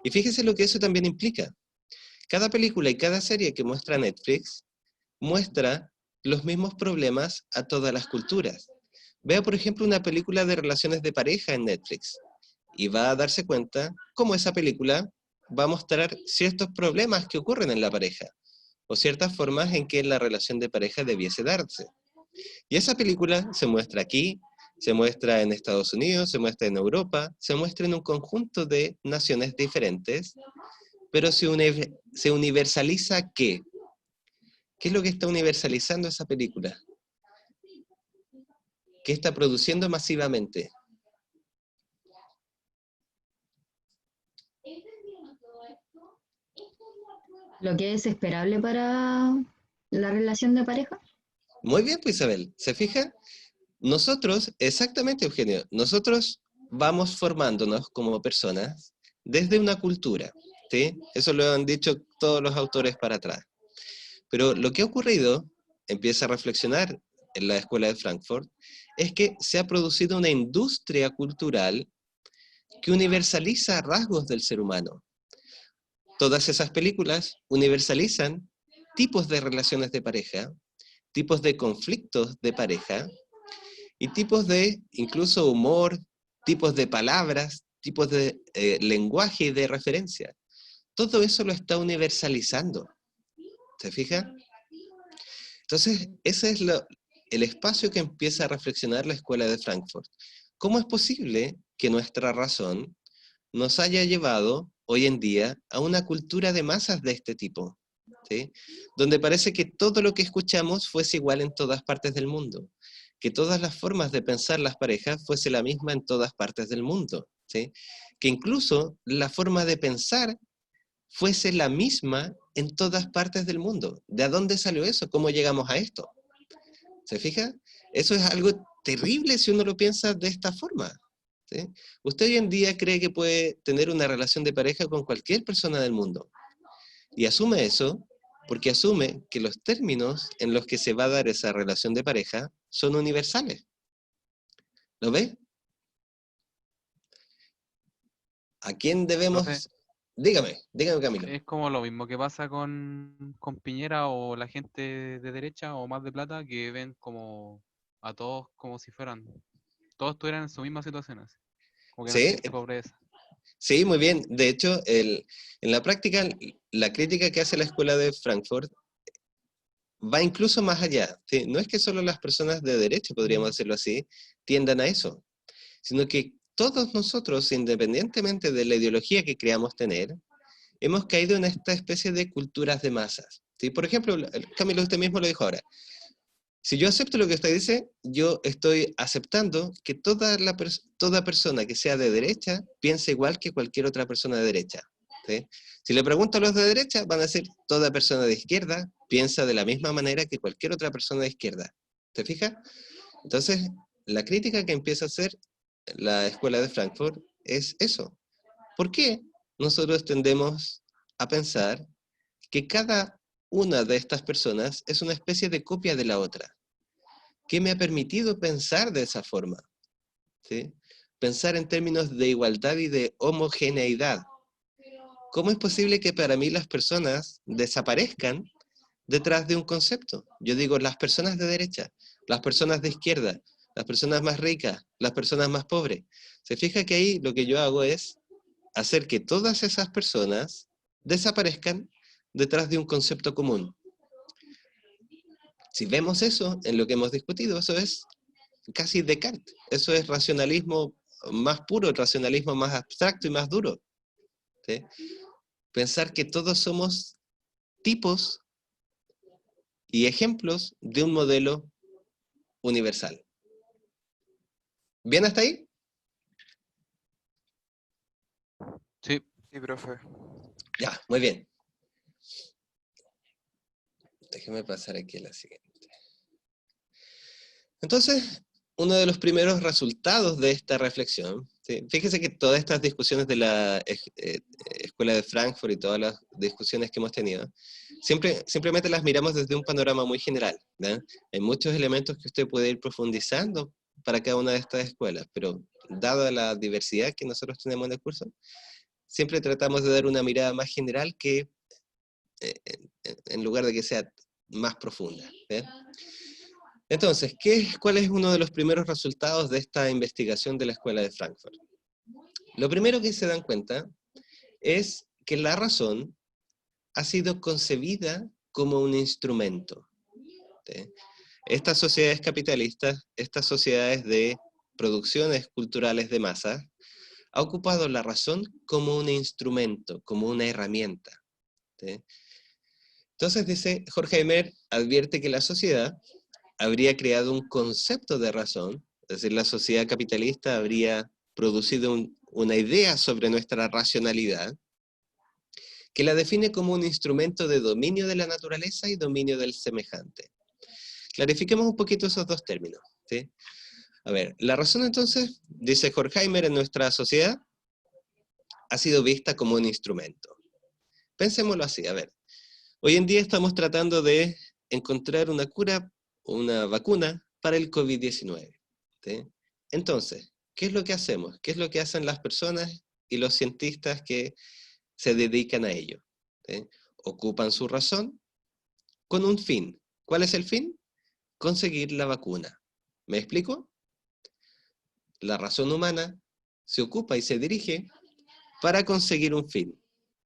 Y fíjese lo que eso también implica. Cada película y cada serie que muestra Netflix muestra los mismos problemas a todas las culturas. Vea, por ejemplo, una película de relaciones de pareja en Netflix y va a darse cuenta cómo esa película va a mostrar ciertos problemas que ocurren en la pareja o ciertas formas en que la relación de pareja debiese darse. Y esa película se muestra aquí, se muestra en Estados Unidos, se muestra en Europa, se muestra en un conjunto de naciones diferentes, pero se universaliza ¿qué? ¿Qué es lo que está universalizando esa película? ¿Qué está produciendo masivamente? Lo que es esperable para la relación de pareja. Muy bien, pues Isabel, ¿se fija? Nosotros, exactamente Eugenio, nosotros vamos formándonos como personas desde una cultura, ¿sí? Eso lo han dicho todos los autores para atrás. Pero lo que ha ocurrido, empieza a reflexionar en la Escuela de Frankfurt, es que se ha producido una industria cultural que universaliza rasgos del ser humano. Todas esas películas universalizan tipos de relaciones de pareja, tipos de conflictos de pareja, y tipos de, incluso humor, tipos de palabras, tipos de lenguaje y de referencia. Todo eso lo está universalizando. ¿Se fija? Entonces, ese es el espacio que empieza a reflexionar la Escuela de Frankfurt. ¿Cómo es posible que nuestra razón nos haya llevado hoy en día a una cultura de masas de este tipo? ¿Sí? Donde parece que todo lo que escuchamos fuese igual en todas partes del mundo, que todas las formas de pensar las parejas fuese la misma en todas partes del mundo, ¿sí? Que incluso la forma de pensar fuese la misma en todas partes del mundo. ¿De dónde salió eso? ¿Cómo llegamos a esto? ¿Se fija? Eso es algo terrible si uno lo piensa de esta forma, ¿sí? Usted hoy en día cree que puede tener una relación de pareja con cualquier persona del mundo y asume eso porque asume que los términos en los que se va a dar esa relación de pareja son universales. ¿Lo ve? ¿A quién debemos? Profe, Dígame Camilo. es como lo mismo que pasa con Piñera o la gente de derecha o más de plata que ven como a todos como si fueran, todos estuvieran en su misma situación, así. Como que no Sí, existe pobreza. sí, muy bien. De hecho, en la práctica, la crítica que hace la Escuela de Frankfurt va incluso más allá, ¿sí? No es que solo las personas de derecha, podríamos decirlo así, tiendan a eso, sino que todos nosotros, independientemente de la ideología que creamos tener, hemos caído en esta especie de culturas de masas, ¿sí? Por ejemplo, Camilo, usted mismo lo dijo ahora. Si yo acepto lo que usted dice, yo estoy aceptando que toda persona que sea de derecha piensa igual que cualquier otra persona de derecha, ¿sí? Si le pregunto a los de derecha, van a decir, toda persona de izquierda piensa de la misma manera que cualquier otra persona de izquierda. ¿Te fijas? Entonces, la crítica que empieza a hacer la Escuela de Frankfurt es eso. ¿Por qué nosotros tendemos a pensar que cada una de estas personas es una especie de copia de la otra? ¿Qué me ha permitido pensar de esa forma? ¿Sí? Pensar en términos de igualdad y de homogeneidad. ¿Cómo es posible que para mí las personas desaparezcan detrás de un concepto? Yo digo las personas de derecha, las personas de izquierda, las personas más ricas, las personas más pobres. Se fija que ahí lo que yo hago es hacer que todas esas personas desaparezcan detrás de un concepto común. Si vemos eso en lo que hemos discutido, eso es casi Descartes. Eso es racionalismo más puro, el racionalismo más abstracto y más duro. ¿Sí? Pensar que todos somos tipos y ejemplos de un modelo universal. ¿Bien hasta ahí? Sí. Sí, profe. Ya, muy bien. Déjeme pasar aquí a la siguiente. Entonces, uno de los primeros resultados de esta reflexión, ¿sí? Fíjese que todas estas discusiones de la Escuela de Frankfurt y todas las discusiones que hemos tenido, simplemente las miramos desde un panorama muy general, ¿no? Hay muchos elementos que usted puede ir profundizando para cada una de estas escuelas, pero dada la diversidad que nosotros tenemos en el curso, siempre tratamos de dar una mirada más general que en lugar de que sea más profunda. ¿Sí? Entonces, ¿cuál es uno de los primeros resultados de esta investigación de la Escuela de Frankfurt? Lo primero que se dan cuenta es que la razón ha sido concebida como un instrumento. ¿Sí? Estas sociedades capitalistas, estas sociedades de producciones culturales de masa, ha ocupado la razón como un instrumento, como una herramienta. ¿Sí? Entonces, dice Horkheimer, advierte que la sociedad habría creado un concepto de razón, es decir, la sociedad capitalista habría producido una idea sobre nuestra racionalidad, que la define como un instrumento de dominio de la naturaleza y dominio del semejante. Clarifiquemos un poquito esos dos términos. ¿Sí? A ver, la razón entonces, dice Horkheimer, en nuestra sociedad ha sido vista como un instrumento. Pensémoslo así, a ver. Hoy en día estamos tratando de encontrar una cura, una vacuna para el COVID-19. ¿Sí? Entonces, ¿qué es lo que hacemos? ¿Qué es lo que hacen las personas y los cientistas que se dedican a ello? ¿Sí? Ocupan su razón con un fin. ¿Cuál es el fin? Conseguir la vacuna. ¿Me explico? La razón humana se ocupa y se dirige para conseguir un fin,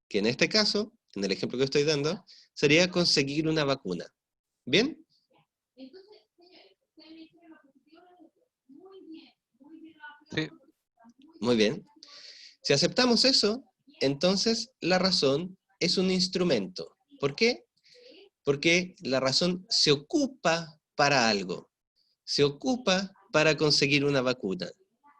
que en este caso, en el ejemplo que estoy dando, sería conseguir una vacuna. ¿Bien? Sí. Muy bien. Si aceptamos eso, entonces la razón es un instrumento. ¿Por qué? Porque la razón se ocupa para algo. Se ocupa para conseguir una vacuna.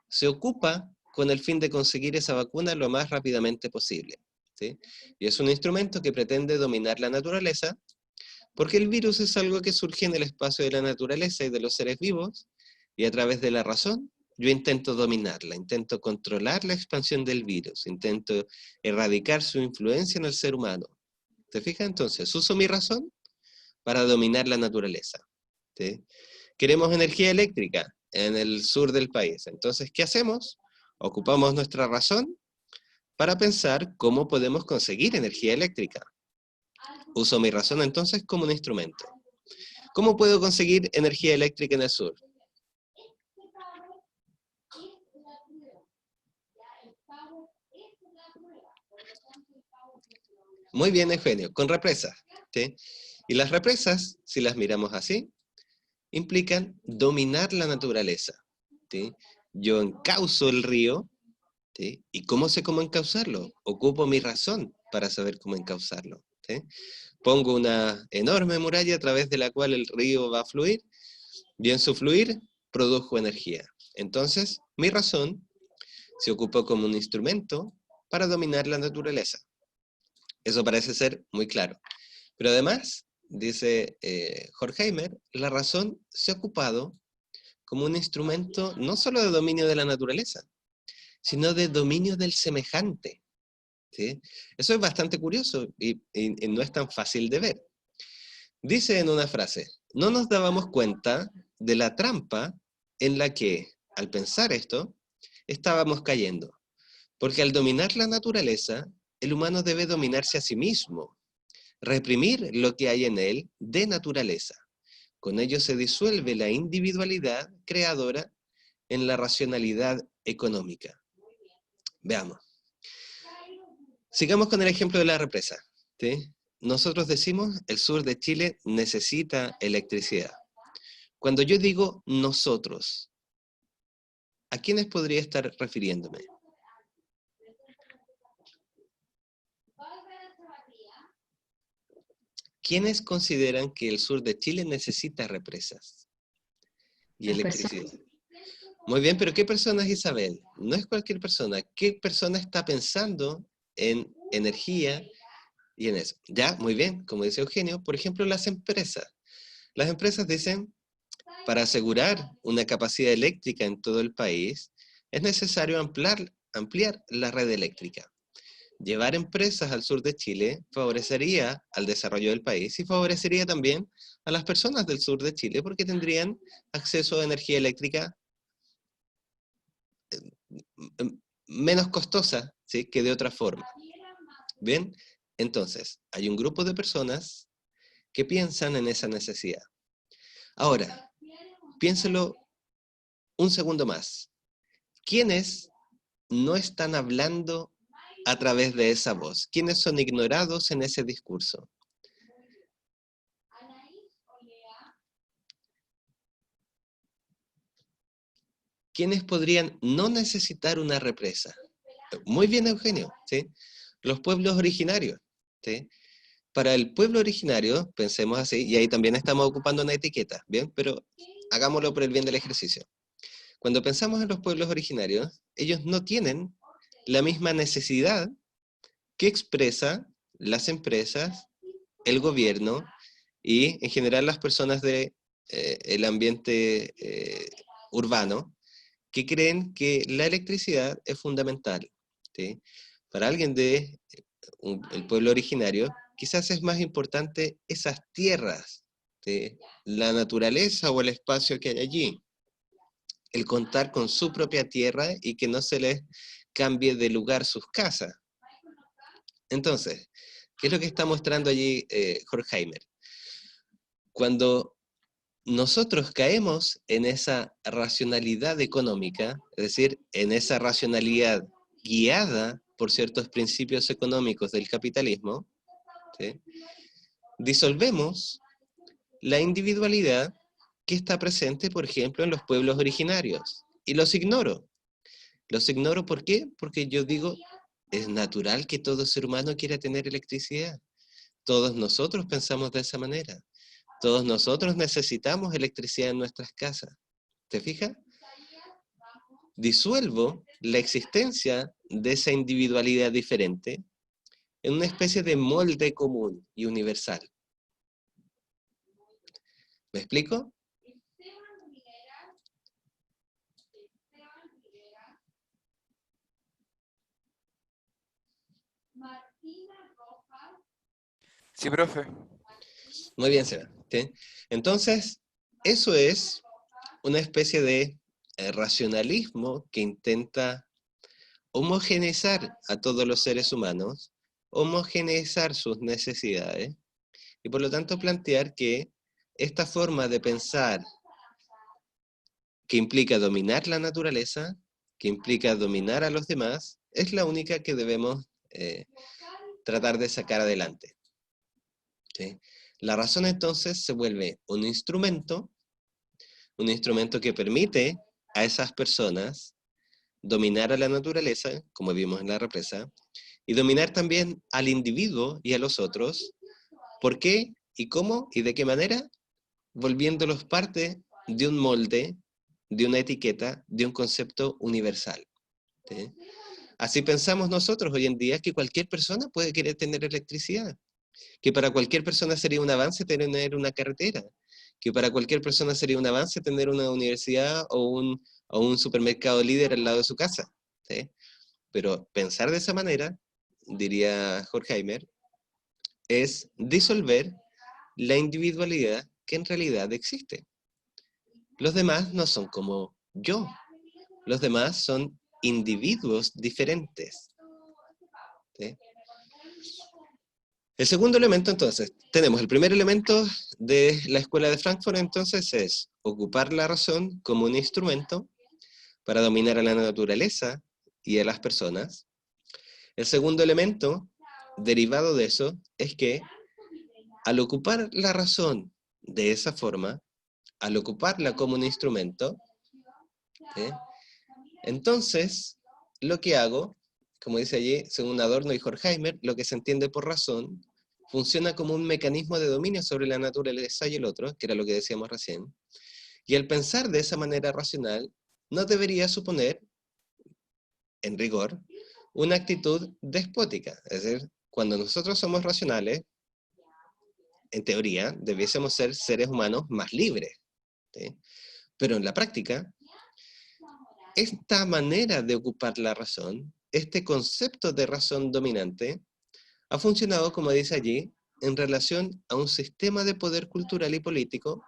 Se ocupa con el fin de conseguir esa vacuna lo más rápidamente posible. ¿Sí? Y es un instrumento que pretende dominar la naturaleza, porque el virus es algo que surge en el espacio de la naturaleza y de los seres vivos, y a través de la razón yo intento dominarla, intento controlar la expansión del virus, intento erradicar su influencia en el ser humano. ¿Te fijas? Entonces, uso mi razón para dominar la naturaleza. ¿Sí? Queremos energía eléctrica en el sur del país. Entonces, ¿qué hacemos? Ocupamos nuestra razón para pensar cómo podemos conseguir energía eléctrica. Uso mi razón entonces como un instrumento. ¿Cómo puedo conseguir energía eléctrica en el sur? Muy bien, Eugenio, con represas. ¿Sí? Y las represas, si las miramos así, implican dominar la naturaleza. ¿Sí? Yo encauzo el río, ¿sí? ¿Y cómo sé cómo encauzarlo? Ocupo mi razón para saber cómo encauzarlo. ¿Sí? Pongo una enorme muralla a través de la cual el río va a fluir, y en su fluir produjo energía. Entonces, mi razón se ocupó como un instrumento para dominar la naturaleza. Eso parece ser muy claro. Pero además, dice Horkheimer, la razón se ha ocupado como un instrumento no solo de dominio de la naturaleza, sino de dominio del semejante. ¿Sí? Eso es bastante curioso y no es tan fácil de ver. Dice en una frase, no nos dábamos cuenta de la trampa en la que, al pensar esto, estábamos cayendo. Porque al dominar la naturaleza, el humano debe dominarse a sí mismo, reprimir lo que hay en él de naturaleza. Con ello se disuelve la individualidad creadora en la racionalidad económica. Veamos. Sigamos con el ejemplo de la represa. ¿Sí? Nosotros decimos, el sur de Chile necesita electricidad. Cuando yo digo nosotros, ¿a quiénes podría estar refiriéndome? ¿Quiénes consideran que el sur de Chile necesita represas y Las electricidad? personas. Muy bien, pero ¿qué persona es Isabel? No es cualquier persona. ¿Qué persona está pensando en energía y en eso? Ya, muy bien, como dice Eugenio, por ejemplo, las empresas. Las empresas dicen, para asegurar una capacidad eléctrica en todo el país, es necesario ampliar la red eléctrica. Llevar empresas al sur de Chile favorecería al desarrollo del país y favorecería también a las personas del sur de Chile porque tendrían acceso a energía eléctrica menos costosa, ¿sí?, que de otra forma. Bien, entonces, hay un grupo de personas que piensan en esa necesidad. Ahora, piénselo un segundo más. ¿Quiénes no están hablando a través de esa voz? ¿Quiénes son ignorados en ese discurso? ¿Quiénes podrían no necesitar una represa? Muy bien, Eugenio, ¿sí? Los pueblos originarios, ¿sí? Para el pueblo originario, pensemos así, y ahí también estamos ocupando una etiqueta, ¿bien? Pero hagámoslo por el bien del ejercicio. Cuando pensamos en los pueblos originarios, ellos no tienen la misma necesidad que expresa las empresas, el gobierno y en general las personas del ambiente urbano, que creen que la electricidad es fundamental. ¿Sí? Para alguien de el pueblo originario, quizás es más importante esas tierras, ¿sí?, la naturaleza o el espacio que hay allí, el contar con su propia tierra y que no se les cambie de lugar sus casas. Entonces, ¿qué es lo que está mostrando allí Horkheimer? Cuando nosotros caemos en esa racionalidad económica, es decir, en esa racionalidad guiada por ciertos principios económicos del capitalismo, ¿sí?, disolvemos la individualidad que está presente, por ejemplo, en los pueblos originarios. Y los ignoro. ¿Los ignoro por qué? Porque yo digo, es natural que todo ser humano quiera tener electricidad. Todos nosotros pensamos de esa manera. Todos nosotros necesitamos electricidad en nuestras casas. ¿Te fijas? Disuelvo la existencia de esa individualidad diferente en una especie de molde común y universal. ¿Me explico? Sí, profe. Muy bien, Seba. ¿Sí? Entonces, eso es una especie de racionalismo que intenta homogeneizar a todos los seres humanos, homogeneizar sus necesidades, y por lo tanto plantear que esta forma de pensar que implica dominar la naturaleza, que implica dominar a los demás, es la única que debemos tratar de sacar adelante. ¿Sí? La razón entonces se vuelve un instrumento que permite a esas personas dominar a la naturaleza, como vimos en la represa, y dominar también al individuo y a los otros. ¿Por qué? ¿Y cómo? ¿Y de qué manera? Volviéndolos parte de un molde, de una etiqueta, de un concepto universal. ¿Sí? Así pensamos nosotros hoy en día que cualquier persona puede querer tener electricidad, que para cualquier persona sería un avance tener una carretera, que para cualquier persona sería un avance tener una universidad o un supermercado líder al lado de su casa, ¿sí? Pero pensar de esa manera, diría Horkheimer, es disolver la individualidad que en realidad existe. Los demás no son como yo. Los demás son individuos diferentes, ¿sí? El segundo elemento, entonces, tenemos el primer elemento de la escuela de Frankfurt, entonces, es ocupar la razón como un instrumento para dominar a la naturaleza y a las personas. El segundo elemento, derivado de eso, es que al ocupar la razón de esa forma, al ocuparla como un instrumento, ¿sí? Entonces, lo que hago, como dice allí, según Adorno y Horkheimer, lo que se entiende por razón funciona como un mecanismo de dominio sobre la naturaleza y el otro, que era lo que decíamos recién. Y al pensar de esa manera racional, no debería suponer, en rigor, una actitud despótica. Es decir, cuando nosotros somos racionales, en teoría, debiésemos ser seres humanos más libres, ¿sí? Pero en la práctica, esta manera de ocupar la razón, este concepto de razón dominante, ha funcionado, como dice allí, en relación a un sistema de poder cultural y político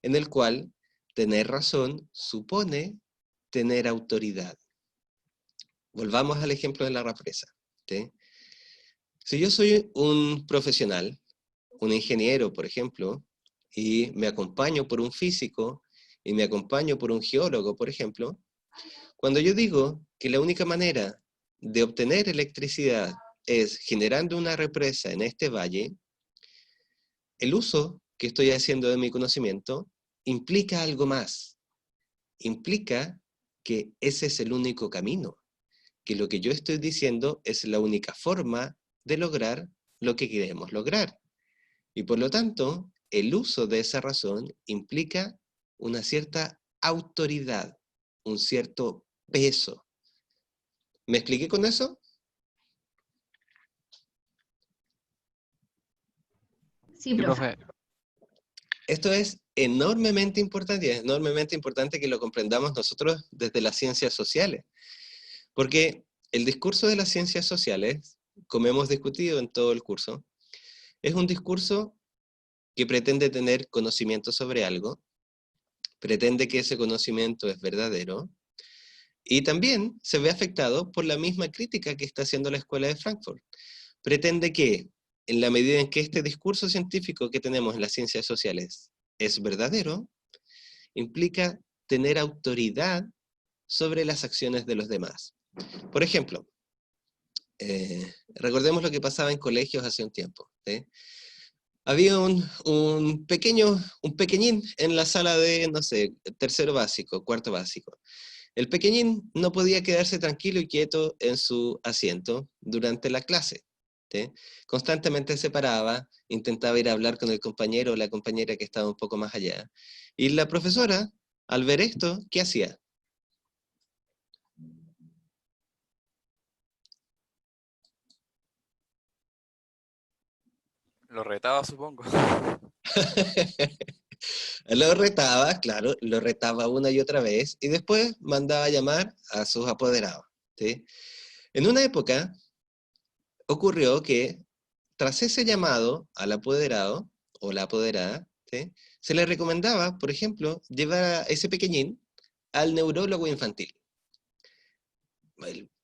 en el cual tener razón supone tener autoridad. Volvamos al ejemplo de la represa, ¿sí? Si yo soy un profesional, un ingeniero, por ejemplo, y me acompaño por un físico, y me acompaño por un geólogo, por ejemplo, cuando yo digo que la única manera de obtener electricidad es generando una represa en este valle, el uso que estoy haciendo de mi conocimiento implica algo más. Implica que ese es el único camino, que lo que yo estoy diciendo es la única forma de lograr lo que queremos lograr. Y por lo tanto, el uso de esa razón implica una cierta autoridad, un cierto peso. ¿Me expliqué con eso? Sí, profe. Esto es enormemente importante, y es enormemente importante que lo comprendamos nosotros desde las ciencias sociales. Porque el discurso de las ciencias sociales, como hemos discutido en todo el curso, es un discurso que pretende tener conocimiento sobre algo, pretende que ese conocimiento es verdadero, y también se ve afectado por la misma crítica que está haciendo la Escuela de Frankfurt. Pretende que, en la medida en que este discurso científico que tenemos en las ciencias sociales es verdadero, implica tener autoridad sobre las acciones de los demás. Por ejemplo, recordemos lo que pasaba en colegios hace un tiempo, ¿sí? Había un pequeñín en la sala de, no sé, tercero básico, cuarto básico. El pequeñín no podía quedarse tranquilo y quieto en su asiento durante la clase, ¿sí? Constantemente se paraba, intentaba ir a hablar con el compañero o la compañera que estaba un poco más allá. Y la profesora, al ver esto, ¿qué hacía? Lo retaba, supongo. Lo retaba, claro, lo retaba una y otra vez, y después mandaba a llamar a sus apoderados, ¿sí? En una época ocurrió que tras ese llamado al apoderado o la apoderada, ¿sí?, se le recomendaba, por ejemplo, llevar a ese pequeñín al neurólogo infantil.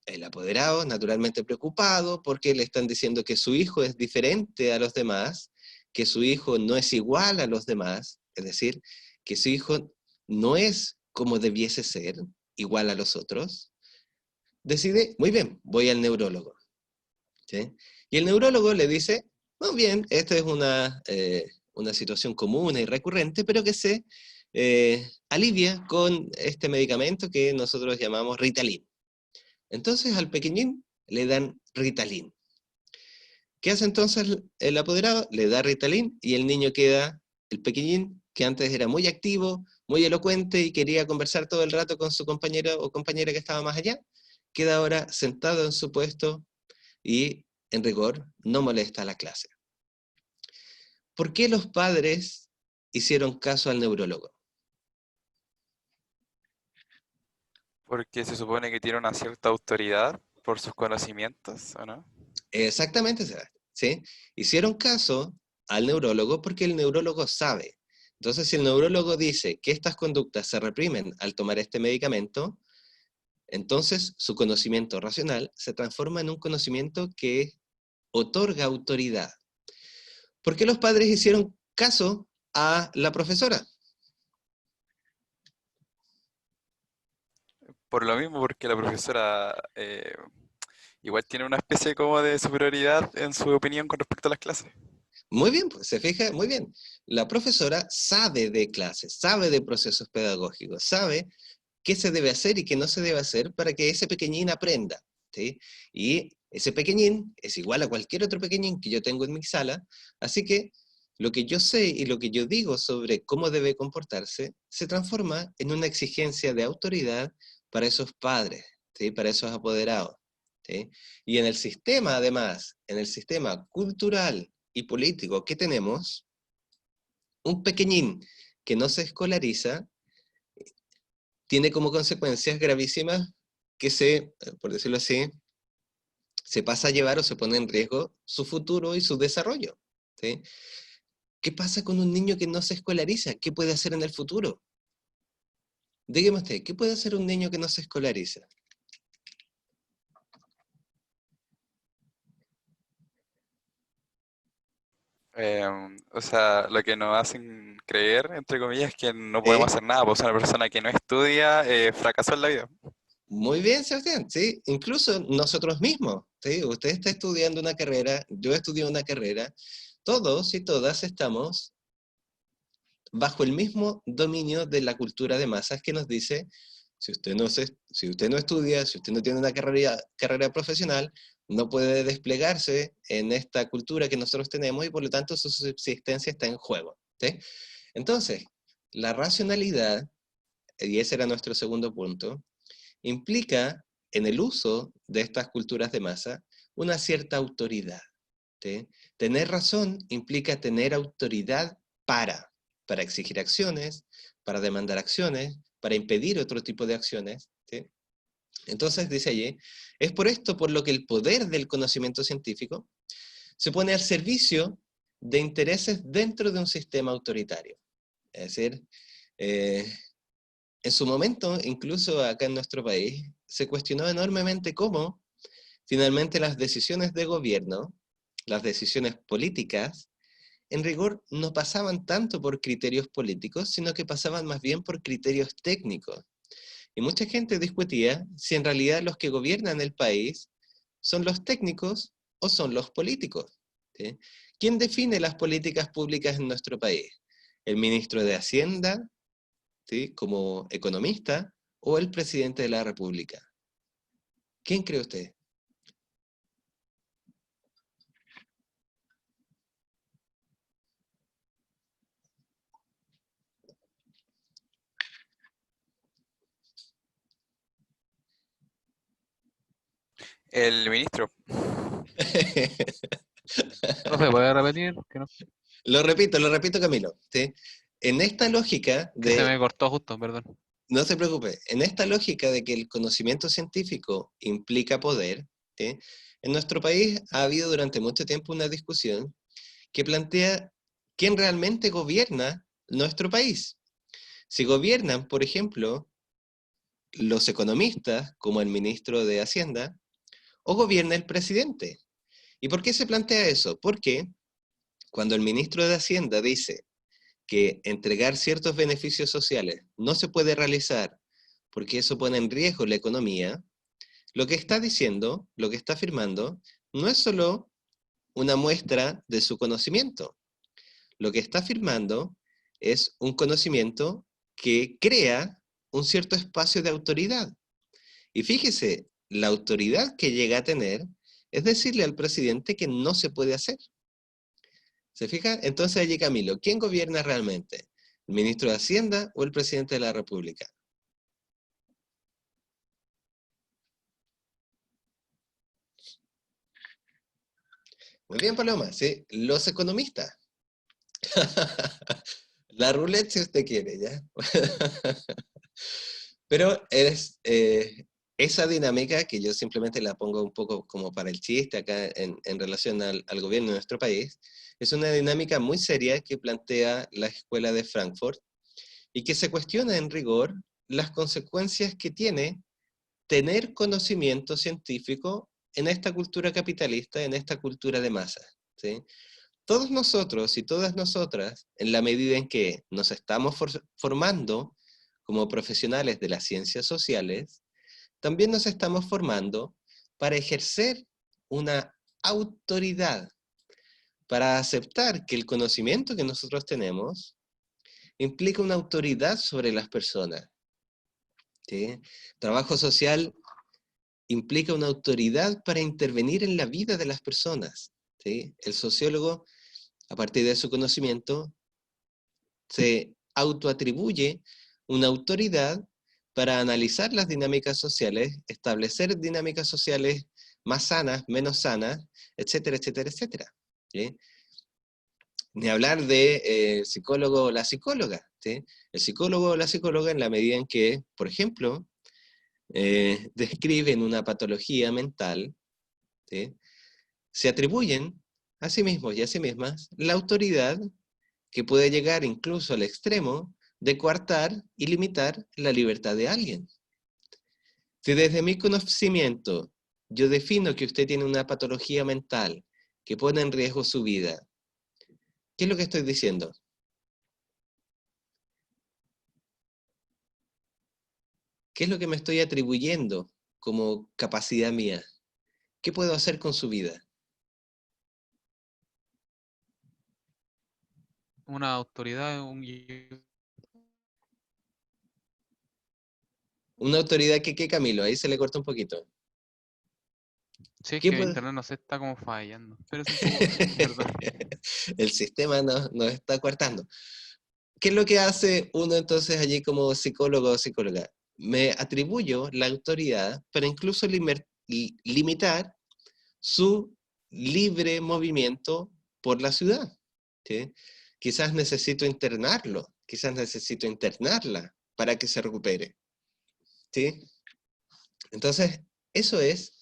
El apoderado, naturalmente preocupado, porque le están diciendo que su hijo es diferente a los demás, que su hijo no es igual a los demás, es decir, que su hijo no es como debiese ser, igual a los otros, decide, muy bien, voy al neurólogo, ¿sí? Y el neurólogo le dice, muy bien, esta es una situación común y recurrente, pero que se alivia con este medicamento que nosotros llamamos Ritalin. Entonces al pequeñín le dan Ritalin. ¿Qué hace entonces el apoderado? Le da Ritalin y el niño queda, el pequeñín, que antes era muy activo, muy elocuente y quería conversar todo el rato con su compañero o compañera que estaba más allá, queda ahora sentado en su puesto y, en rigor, no molesta a la clase. ¿Por qué los padres hicieron caso al neurólogo? Porque se supone que tiene una cierta autoridad por sus conocimientos, ¿o no? Exactamente, Sebastián, ¿sí? Hicieron caso al neurólogo porque el neurólogo sabe. Entonces, si el neurólogo dice que estas conductas se reprimen al tomar este medicamento, entonces su conocimiento racional se transforma en un conocimiento que otorga autoridad. ¿Por qué los padres hicieron caso a la profesora? Por lo mismo, porque la profesora igual tiene una especie como de superioridad en su opinión con respecto a las clases. Muy bien, pues se fija, muy bien. La profesora sabe de clases, sabe de procesos pedagógicos, sabe qué se debe hacer y qué no se debe hacer para que ese pequeñín aprenda, ¿sí? Y ese pequeñín es igual a cualquier otro pequeñín que yo tengo en mi sala, así que lo que yo sé y lo que yo digo sobre cómo debe comportarse se transforma en una exigencia de autoridad para esos padres, ¿sí? Para esos apoderados, ¿sí? Y en el sistema, además, en el sistema cultural y político que tenemos, un pequeñín que no se escolariza tiene como consecuencias gravísimas que por decirlo así, se pasa a llevar o se pone en riesgo su futuro y su desarrollo, ¿sí? ¿Qué pasa con un niño que no se escolariza? ¿Qué puede hacer en el futuro? Dígame usted, ¿qué puede hacer un niño que no se escolariza? O sea, lo que nos hacen creer, entre comillas, es que no podemos ¿Sí? hacer nada, pues una persona que no estudia fracasó en la vida. Muy bien, Sebastián, ¿sí? Incluso nosotros mismos, ¿sí? Usted está estudiando una carrera, yo estudié una carrera, todos y todas estamos bajo el mismo dominio de la cultura de masas que nos dice, si usted no estudia, si usted no tiene una carrera profesional, no puede desplegarse en esta cultura que nosotros tenemos y por lo tanto su subsistencia está en juego, ¿sí? Entonces, la racionalidad, y ese era nuestro segundo punto, implica en el uso de estas culturas de masa una cierta autoridad, ¿sí? Tener razón implica tener autoridad para exigir acciones, para demandar acciones, para impedir otro tipo de acciones, ¿sí? Entonces, dice allí, es por esto por lo que el poder del conocimiento científico se pone al servicio de intereses dentro de un sistema autoritario. Es decir, eh, en su momento, incluso acá en nuestro país, se cuestionó enormemente cómo finalmente las decisiones de gobierno, las decisiones políticas, en rigor no pasaban tanto por criterios políticos, sino que pasaban más bien por criterios técnicos. Y mucha gente discutía si en realidad los que gobiernan el país son los técnicos o son los políticos, ¿sí? ¿Quién define las políticas públicas en nuestro país? ¿El ministro de Hacienda, ¿sí? Como economista, o el presidente de la República? ¿Quién cree usted? El ministro. Profe, ¿puede repetir? Que no- Lo repito, Camilo, ¿sí? En esta lógica que se de, me cortó justo, perdón. no se preocupe, en esta lógica de que el conocimiento científico implica poder, ¿sí? En nuestro país ha habido durante mucho tiempo una discusión que plantea quién realmente gobierna nuestro país. Si gobiernan, por ejemplo, los economistas, como el ministro de Hacienda, o gobierna el presidente. ¿Y por qué se plantea eso? Porque cuando el ministro de Hacienda dice que entregar ciertos beneficios sociales no se puede realizar porque eso pone en riesgo la economía, lo que está diciendo, lo que está afirmando, no es solo una muestra de su conocimiento. Lo que está afirmando es un conocimiento que crea un cierto espacio de autoridad. Y fíjese, la autoridad que llega a tener es decirle al presidente que no se puede hacer. ¿Se fija? Entonces allí, Camilo, ¿quién gobierna realmente? ¿El ministro de Hacienda o el presidente de la República? Muy bien, Paloma, ¿sí? Los economistas. La roulette si usted quiere, ¿ya? Pero es esa dinámica que yo simplemente la pongo un poco como para el chiste acá en relación al gobierno de nuestro país, es una dinámica muy seria que plantea la Escuela de Frankfurt y que se cuestiona en rigor las consecuencias que tiene tener conocimiento científico en esta cultura capitalista, en esta cultura de masas, ¿sí? Todos nosotros y todas nosotras, en la medida en que nos estamos formando como profesionales de las ciencias sociales, también nos estamos formando para ejercer una autoridad, para aceptar que el conocimiento que nosotros tenemos implica una autoridad sobre las personas, ¿sí? Trabajo social implica una autoridad para intervenir en la vida de las personas, ¿sí? El sociólogo, a partir de su conocimiento, se autoatribuye una autoridad para analizar las dinámicas sociales, establecer dinámicas sociales más sanas, menos sanas, etcétera, etcétera, etcétera, ¿sí? Ni hablar de psicólogo o la psicóloga, ¿sí? El psicólogo o la psicóloga, en la medida en que, por ejemplo, describen una patología mental, ¿sí? Se atribuyen a sí mismos y a sí mismas la autoridad que puede llegar incluso al extremo de coartar y limitar la libertad de alguien. Si desde mi conocimiento yo defino que usted tiene una patología mental que pone en riesgo su vida, ¿qué es lo que estoy diciendo? ¿Qué es lo que me estoy atribuyendo como capacidad mía? ¿Qué puedo hacer con su vida? Una autoridad, Una autoridad que, ¿qué, Camilo? Ahí se le corta un poquito. sí, es ¿Qué que mi puede? internet no sé, está como fallando. Pero un segundo, perdón. El sistema nos está coartando. ¿Qué es lo que hace uno entonces allí como psicólogo o psicóloga? Me atribuyo la autoridad para incluso limitar su libre movimiento por la ciudad, ¿sí? Quizás necesito internarlo, quizás necesito internarla para que se recupere, ¿sí? Entonces, eso es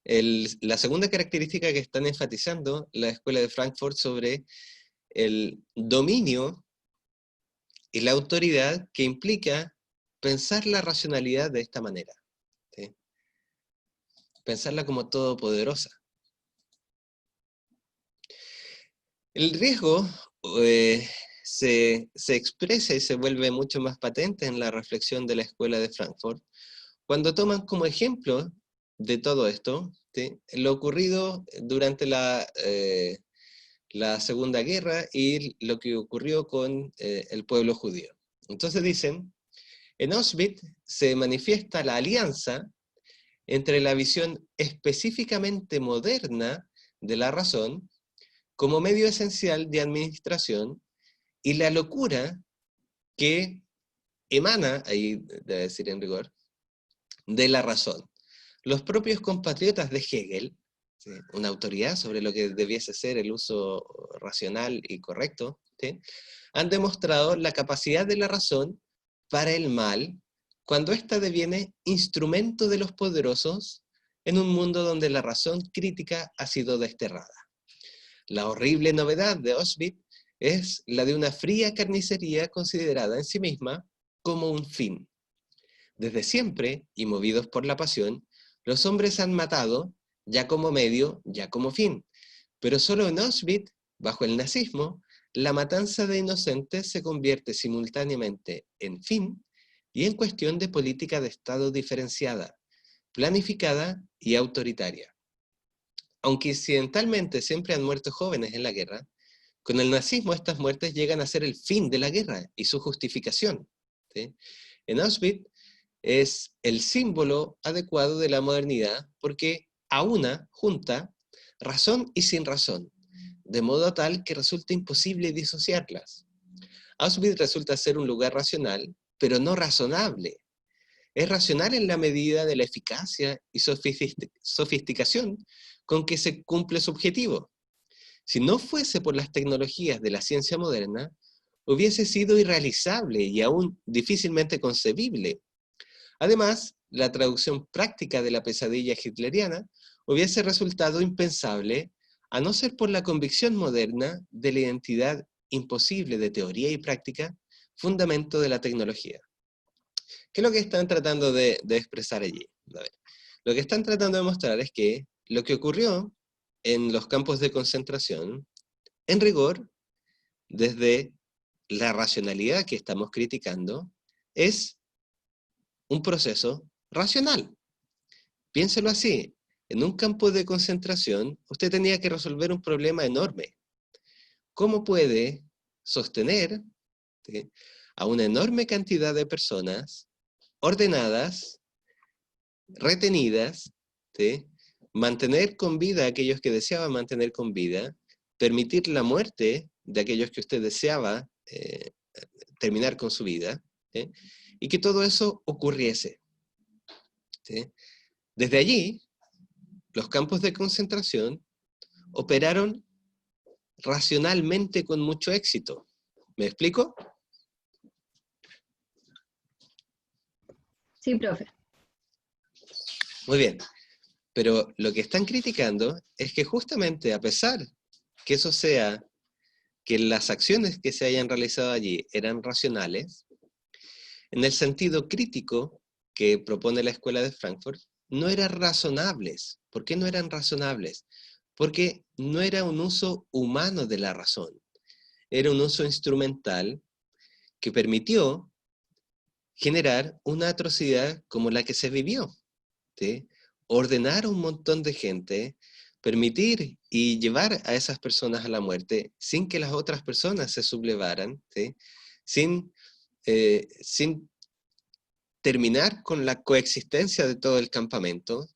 la segunda característica que están enfatizando la Escuela de Frankfurt sobre el dominio y la autoridad que implica pensar la racionalidad de esta manera, ¿sí? Pensarla como todopoderosa. El riesgo se expresa y se vuelve mucho más patente en la reflexión de la Escuela de Frankfurt cuando toman como ejemplo de todo esto, ¿sí?, lo ocurrido durante la Segunda Guerra y lo que ocurrió con el pueblo judío. Entonces dicen, en Auschwitz se manifiesta la alianza entre la visión específicamente moderna de la razón como medio esencial de administración y la locura que emana, ahí debe decir en rigor, de la razón. Los propios compatriotas de Hegel, ¿sí?, una autoridad sobre lo que debiese ser el uso racional y correcto, ¿sí?, han demostrado la capacidad de la razón para el mal cuando ésta deviene instrumento de los poderosos en un mundo donde la razón crítica ha sido desterrada. La horrible novedad de Auschwitz es la de una fría carnicería considerada en sí misma como un fin. Desde siempre, y movidos por la pasión, los hombres han matado, ya como medio, ya como fin. Pero solo en Auschwitz, bajo el nazismo, la matanza de inocentes se convierte simultáneamente en fin y en cuestión de política de Estado diferenciada, planificada y autoritaria. Aunque incidentalmente siempre han muerto jóvenes en la guerra, con el nazismo estas muertes llegan a ser el fin de la guerra y su justificación, ¿sí? En Auschwitz es el símbolo adecuado de la modernidad porque aúna, junta, razón y sin razón, de modo tal que resulta imposible disociarlas. Auschwitz resulta ser un lugar racional, pero no razonable. Es racional en la medida de la eficacia y sofisticación con que se cumple su objetivo. Si no fuese por las tecnologías de la ciencia moderna, hubiese sido irrealizable y aún difícilmente concebible. Además, la traducción práctica de la pesadilla hitleriana hubiese resultado impensable a no ser por la convicción moderna de la identidad imposible de teoría y práctica, fundamento de la tecnología. ¿Qué es lo que están tratando de expresar allí? A ver, lo que están tratando de mostrar es que lo que ocurrió en los campos de concentración, en rigor, desde la racionalidad que estamos criticando, es un proceso racional. Piénselo así, en un campo de concentración, usted tenía que resolver un problema enorme. ¿Cómo puede sostener, ¿sí?, a una enorme cantidad de personas ordenadas, retenidas, ¿sí?, mantener con vida a aquellos que deseaban mantener con vida, permitir la muerte de aquellos que usted deseaba terminar con su vida, ¿sí?, y que todo eso ocurriese, ¿sí? Desde allí, los campos de concentración operaron racionalmente con mucho éxito. ¿Me explico? Sí, profe. Muy bien. Pero lo que están criticando es que justamente a pesar que eso sea, que las acciones que se hayan realizado allí eran racionales, en el sentido crítico que propone la Escuela de Frankfurt, no eran razonables. ¿Por qué no eran razonables? Porque no era un uso humano de la razón. Era un uso instrumental que permitió generar una atrocidad como la que se vivió, ¿sí? Ordenar a un montón de gente, permitir y llevar a esas personas a la muerte sin que las otras personas se sublevaran, ¿sí?, sin terminar con la coexistencia de todo el campamento,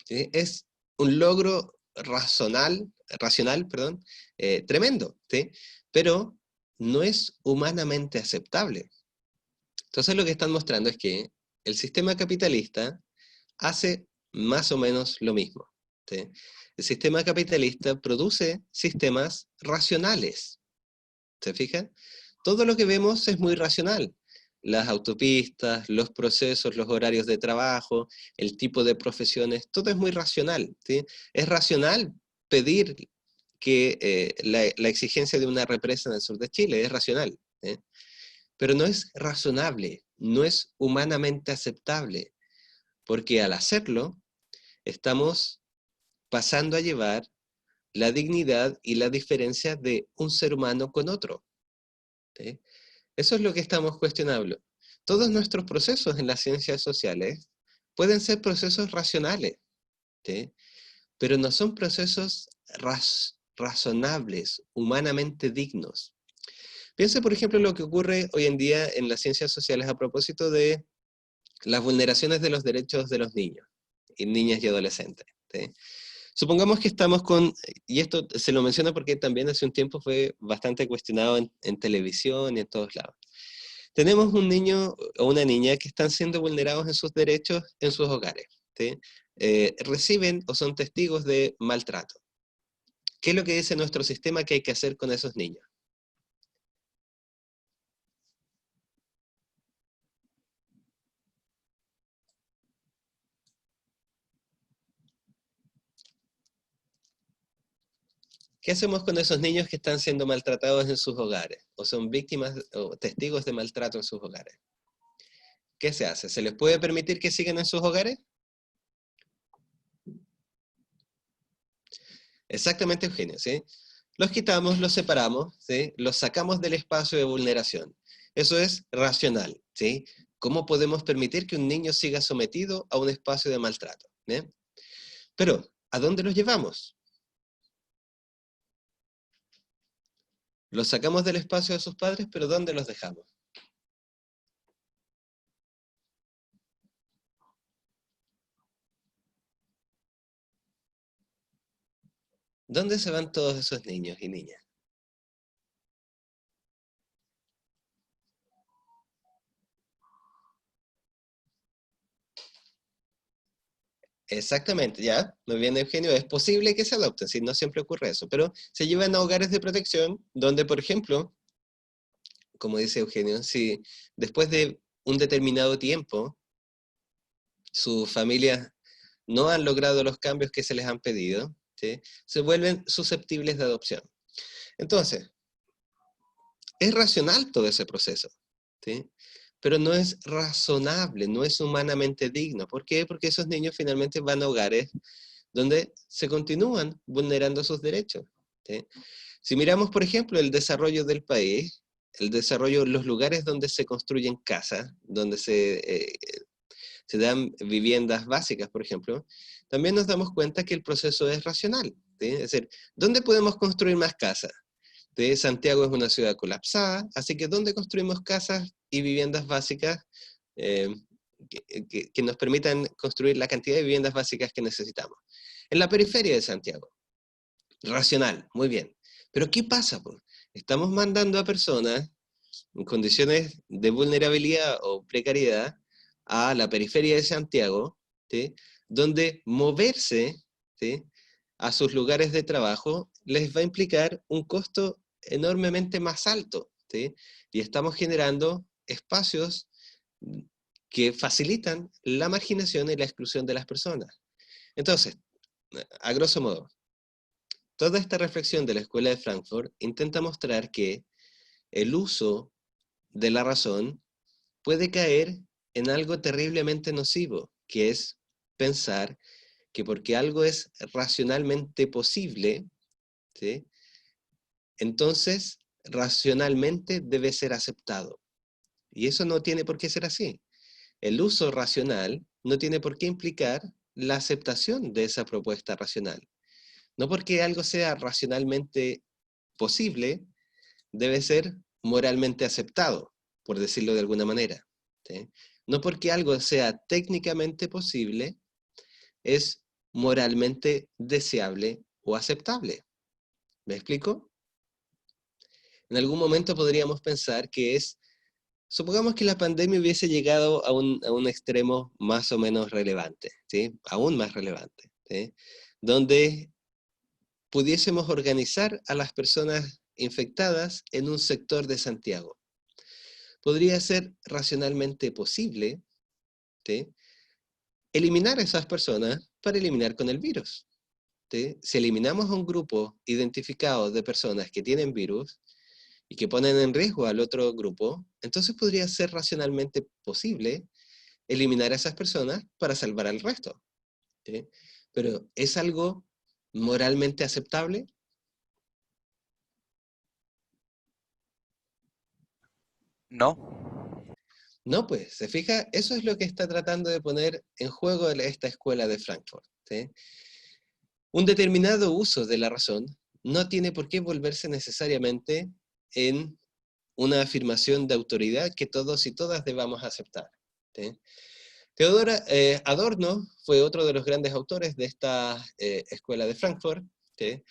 ¿sí? Es un logro racional, tremendo, ¿sí? Pero no es humanamente aceptable. Entonces lo que están mostrando es que el sistema capitalista hace más o menos lo mismo, ¿sí? El sistema capitalista produce sistemas racionales. ¿Se fijan? Todo lo que vemos es muy racional. Las autopistas, los procesos, los horarios de trabajo, el tipo de profesiones, todo es muy racional, ¿sí? Es racional pedir que la exigencia de una represa en el sur de Chile, es racional, ¿sí? Pero no es razonable, no es humanamente aceptable, porque al hacerlo, estamos pasando a llevar la dignidad y la diferencia de un ser humano con otro, ¿sí? Eso es lo que estamos cuestionando. Todos nuestros procesos en las ciencias sociales pueden ser procesos racionales, ¿sí?, pero no son procesos razonables, humanamente dignos. Piense, por ejemplo, lo que ocurre hoy en día en las ciencias sociales a propósito de las vulneraciones de los derechos de los niños, y niñas y adolescentes, ¿sí? Supongamos que estamos con, y esto se lo menciono porque también hace un tiempo fue bastante cuestionado en televisión y en todos lados. Tenemos un niño o una niña que están siendo vulnerados en sus derechos en sus hogares, ¿sí? Reciben o son testigos de maltrato. ¿Qué es lo que dice nuestro sistema que hay que hacer con esos niños? ¿Qué hacemos con esos niños que están siendo maltratados en sus hogares? O son víctimas o testigos de maltrato en sus hogares. ¿Qué se hace? ¿Se les puede permitir que sigan en sus hogares? Exactamente, Eugenio, ¿sí? Los quitamos, los separamos, ¿sí? Los sacamos del espacio de vulneración. Eso es racional, ¿sí? ¿Cómo podemos permitir que un niño siga sometido a un espacio de maltrato? ¿Bien? Pero, ¿a dónde los llevamos? Los sacamos del espacio de sus padres, pero ¿dónde los dejamos? ¿Dónde se van todos esos niños y niñas? Exactamente, ya, muy bien, Eugenio, es posible que se adopten, si no siempre ocurre eso, pero se llevan a hogares de protección donde, por ejemplo, como dice Eugenio, si después de un determinado tiempo sus familias no han logrado los cambios que se les han pedido, ¿sí?, se vuelven susceptibles de adopción. Entonces, es racional todo ese proceso, ¿sí?, pero no es razonable, no es humanamente digno. ¿Por qué? Porque esos niños finalmente van a hogares donde se continúan vulnerando sus derechos, ¿sí? Si miramos, por ejemplo, el desarrollo del país, el desarrollo, los lugares donde se construyen casas, donde se dan viviendas básicas, por ejemplo, también nos damos cuenta que el proceso es racional, ¿sí? Es decir, ¿dónde podemos construir más casas? ¿Sí? Santiago es una ciudad colapsada, así que ¿dónde construimos casas y viviendas básicas eh, que nos permitan construir la cantidad de viviendas básicas que necesitamos? En la periferia de Santiago. Racional, muy bien. Pero ¿qué pasa, pues? Estamos mandando a personas en condiciones de vulnerabilidad o precariedad a la periferia de Santiago, ¿sí?, donde moverse, ¿sí?, a sus lugares de trabajo les va a implicar un costo enormemente más alto, ¿sí? Y estamos generando espacios que facilitan la marginación y la exclusión de las personas. Entonces, a grosso modo, toda esta reflexión de la Escuela de Frankfurt intenta mostrar que el uso de la razón puede caer en algo terriblemente nocivo, que es pensar que porque algo es racionalmente posible, ¿sí?, entonces racionalmente debe ser aceptado. Y eso no tiene por qué ser así. El uso racional no tiene por qué implicar la aceptación de esa propuesta racional. No porque algo sea racionalmente posible, debe ser moralmente aceptado, por decirlo de alguna manera, ¿sí? No porque algo sea técnicamente posible, es moralmente deseable o aceptable. ¿Me explico? En algún momento podríamos pensar que supongamos que la pandemia hubiese llegado a un extremo más o menos relevante, ¿sí?, aún más relevante, ¿sí?, donde pudiésemos organizar a las personas infectadas en un sector de Santiago. Podría ser racionalmente posible, ¿sí?, eliminar a esas personas para eliminar con el virus, ¿sí? Si eliminamos a un grupo identificado de personas que tienen virus y que ponen en riesgo al otro grupo, entonces podría ser racionalmente posible eliminar a esas personas para salvar al resto, ¿sí? Pero ¿es algo moralmente aceptable? No. No, pues, se fija, eso es lo que está tratando de poner en juego esta escuela de Frankfurt, ¿sí? Un determinado uso de la razón no tiene por qué volverse necesariamente en una afirmación de autoridad que todos y todas debamos aceptar, ¿sí? Adorno fue otro de los grandes autores de esta escuela de Frankfurt, ¿sí?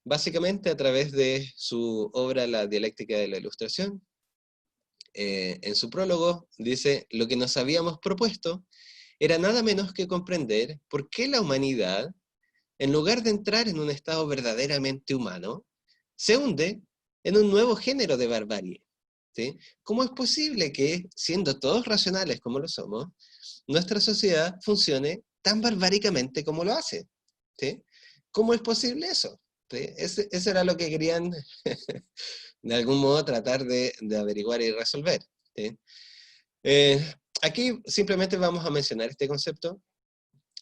Básicamente a través de su obra La dialéctica de la ilustración. En su prólogo dice, lo que nos habíamos propuesto era nada menos que comprender por qué la humanidad, en lugar de entrar en un estado verdaderamente humano, se hunde en un nuevo género de barbarie, ¿sí? ¿Cómo es posible que, siendo todos racionales como lo somos, nuestra sociedad funcione tan barbáricamente como lo hace? ¿Sí? ¿Cómo es posible eso? ¿Sí? Eso era lo que querían, de algún modo, tratar de averiguar y resolver, ¿sí? Aquí simplemente vamos a mencionar este concepto.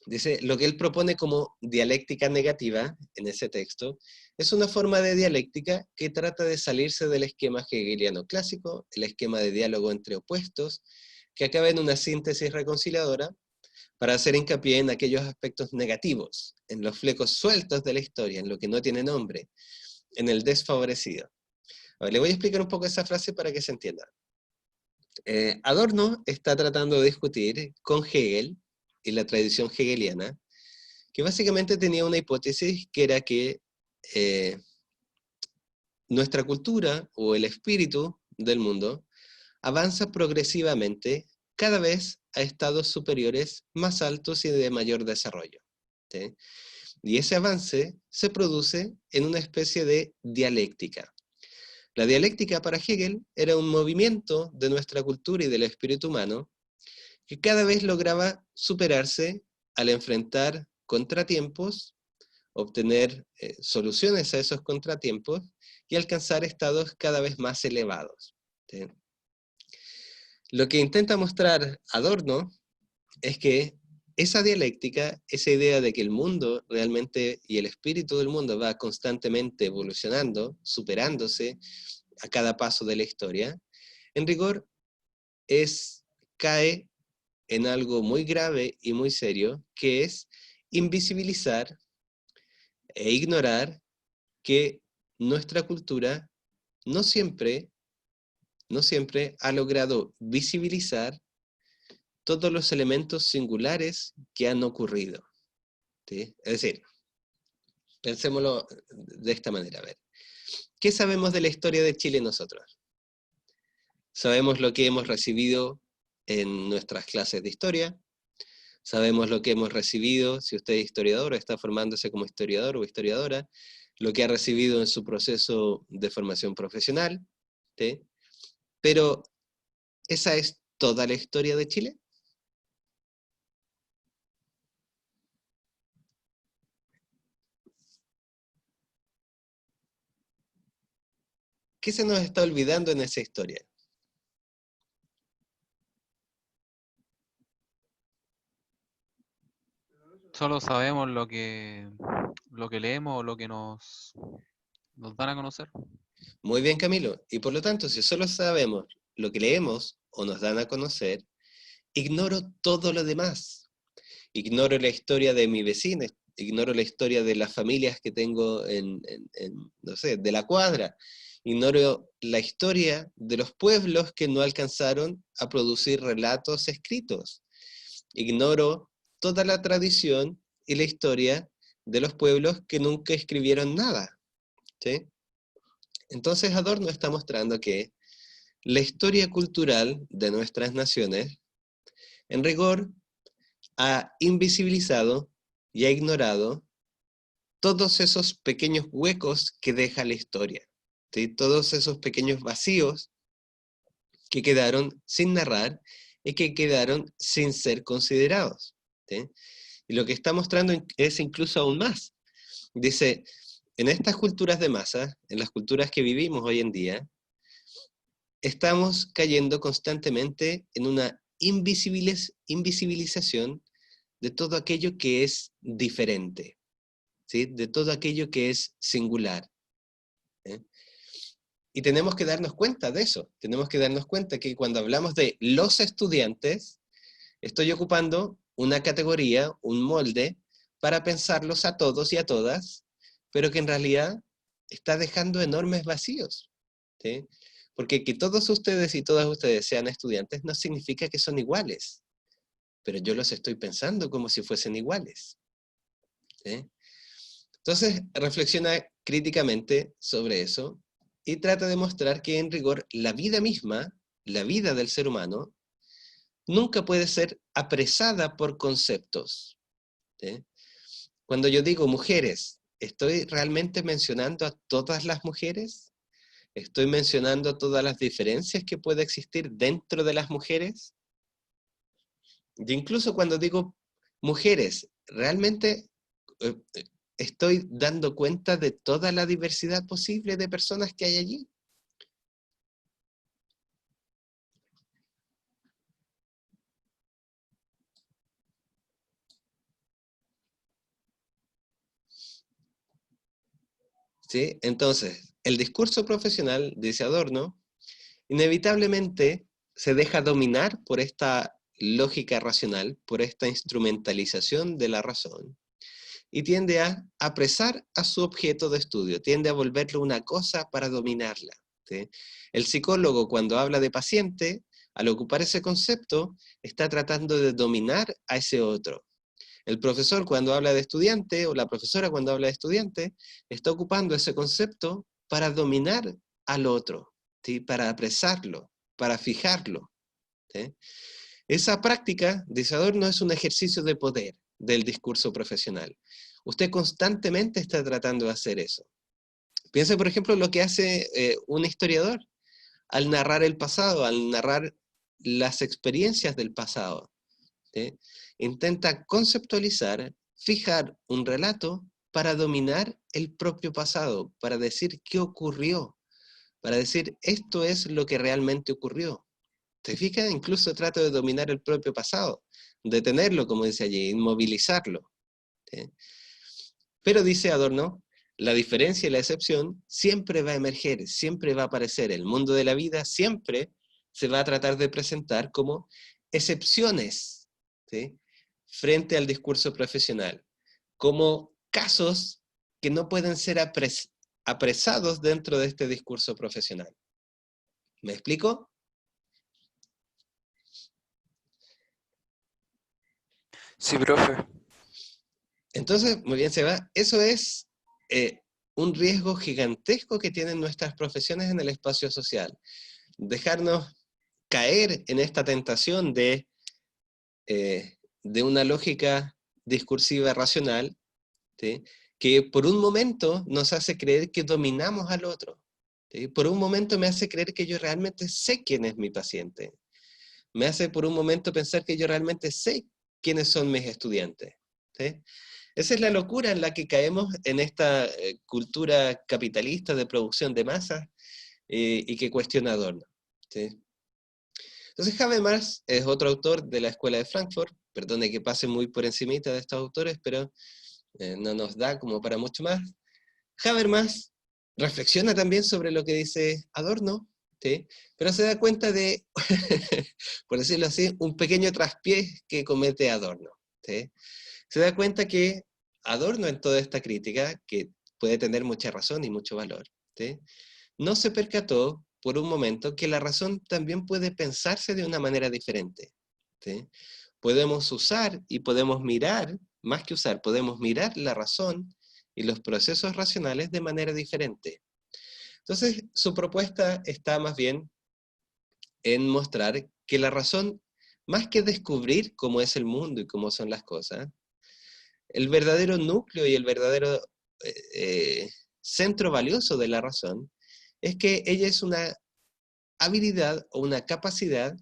Dice, lo que él propone como dialéctica negativa en ese texto es una forma de dialéctica que trata de salirse del esquema hegeliano clásico, el esquema de diálogo entre opuestos, que acaba en una síntesis reconciliadora para hacer hincapié en aquellos aspectos negativos, en los flecos sueltos de la historia, en lo que no tiene nombre, en el desfavorecido. A ver, le voy a explicar un poco esa frase para que se entienda. Adorno está tratando de discutir con Hegel y la tradición hegeliana, que básicamente tenía una hipótesis que era que nuestra cultura o el espíritu del mundo avanza progresivamente cada vez a estados superiores más altos y de mayor desarrollo, ¿sí? Y ese avance se produce en una especie de dialéctica. La dialéctica para Hegel era un movimiento de nuestra cultura y del espíritu humano que cada vez lograba superarse al enfrentar contratiempos, obtener soluciones a esos contratiempos y alcanzar estados cada vez más elevados. ¿Sí? Lo que intenta mostrar Adorno es que esa dialéctica, esa idea de que el mundo realmente y el espíritu del mundo va constantemente evolucionando, superándose a cada paso de la historia, en rigor cae en algo muy grave y muy serio, que es invisibilizar e ignorar que nuestra cultura no siempre ha logrado visibilizar todos los elementos singulares que han ocurrido. ¿Sí? Es decir, pensémoslo de esta manera. A ver, ¿qué sabemos de la historia de Chile nosotros? Sabemos lo que hemos recibido en nuestras clases de historia, sabemos lo que hemos recibido, si usted es historiador o está formándose como historiador o historiadora, lo que ha recibido en su proceso de formación profesional, ¿sí? Pero, ¿esa es toda la historia de Chile? ¿Qué se nos está olvidando en esa historia? Solo sabemos lo que leemos o lo que nos dan a conocer. Muy bien, Camilo. Y por lo tanto, si solo sabemos lo que leemos o nos dan a conocer, ignoro todo lo demás. Ignoro la historia de mi vecino, ignoro la historia de las familias que tengo no sé, de la cuadra. Ignoro la historia de los pueblos que no alcanzaron a producir relatos escritos. Ignoro toda la tradición y la historia de los pueblos que nunca escribieron nada. ¿Sí? Entonces Adorno está mostrando que la historia cultural de nuestras naciones, en rigor, ha invisibilizado y ha ignorado todos esos pequeños huecos que deja la historia, ¿sí? Todos esos pequeños vacíos que quedaron sin narrar y que quedaron sin ser considerados. ¿Sí? Y lo que está mostrando es incluso aún más. Dice, en estas culturas de masa, en las culturas que vivimos hoy en día, estamos cayendo constantemente en una invisibilización de todo aquello que es diferente, ¿sí? De todo aquello que es singular. ¿Eh? Y tenemos que darnos cuenta de eso. Tenemos que darnos cuenta que cuando hablamos de los estudiantes, estoy ocupando una categoría, un molde, para pensarlos a todos y a todas, pero que en realidad está dejando enormes vacíos. ¿Sí? Porque que todos ustedes y todas ustedes sean estudiantes no significa que son iguales, pero yo los estoy pensando como si fuesen iguales. ¿Sí? Entonces, reflexiona críticamente sobre eso y trata de mostrar que en rigor la vida misma, la vida del ser humano, nunca puede ser apresada por conceptos. ¿Sí? Cuando yo digo mujeres, ¿estoy realmente mencionando a todas las mujeres? ¿Estoy mencionando todas las diferencias que puede existir dentro de las mujeres? Y incluso cuando digo mujeres, ¿realmente estoy dando cuenta de toda la diversidad posible de personas que hay allí? ¿Sí? Entonces, el discurso profesional, dice Adorno, inevitablemente se deja dominar por esta lógica racional, por esta instrumentalización de la razón, y tiende a apresar a su objeto de estudio, tiende a volverlo una cosa para dominarla. ¿Sí? El psicólogo, cuando habla de paciente, al ocupar ese concepto, está tratando de dominar a ese otro. El profesor, cuando habla de estudiante, o la profesora, cuando habla de estudiante, está ocupando ese concepto para dominar al otro, ¿sí? Para apresarlo, para fijarlo. ¿Sí? Esa práctica, dice Adorno, es un ejercicio de poder del discurso profesional. Usted constantemente está tratando de hacer eso. Piensa, por ejemplo, lo que hace un historiador al narrar el pasado, al narrar las experiencias del pasado. ¿Sí? Intenta conceptualizar, fijar un relato para dominar el propio pasado, para decir qué ocurrió, para decir esto es lo que realmente ocurrió. ¿Te fijas? Incluso trata de dominar el propio pasado, detenerlo, como dice allí, inmovilizarlo. ¿Sí? Pero dice Adorno, la diferencia y la excepción siempre va a emerger, siempre va a aparecer. El mundo de la vida siempre se va a tratar de presentar como excepciones, ¿sí? Frente al discurso profesional, como casos que no pueden ser apresados dentro de este discurso profesional. ¿Me explico? Sí, profe. Entonces, muy bien, Seba, eso es un riesgo gigantesco que tienen nuestras profesiones en el espacio social. Dejarnos caer en esta tentación de una lógica discursiva racional, ¿sí? Que por un momento nos hace creer que dominamos al otro. ¿Sí? Por un momento me hace creer que yo realmente sé quién es mi paciente. Me hace por un momento pensar que yo realmente sé quiénes son mis estudiantes. ¿Sí? Esa es la locura en la que caemos en esta cultura capitalista de producción de masas y que cuestiona Adorno. ¿Sí? Entonces Habermas es otro autor de la Escuela de Frankfurt, perdone que pase muy por encimita de estos autores, pero no nos da como para mucho más. Habermas reflexiona también sobre lo que dice Adorno, ¿sí? Pero se da cuenta de, por decirlo así, un pequeño traspié que comete Adorno. ¿Sí? Se da cuenta que Adorno en toda esta crítica, que puede tener mucha razón y mucho valor, ¿sí? No se percató por un momento que la razón también puede pensarse de una manera diferente. ¿Sí? Podemos usar y podemos mirar, más que usar, podemos mirar la razón y los procesos racionales de manera diferente. Entonces, su propuesta está más bien en mostrar que la razón, más que descubrir cómo es el mundo y cómo son las cosas, el verdadero núcleo y el verdadero centro valioso de la razón es que ella es una habilidad o una capacidad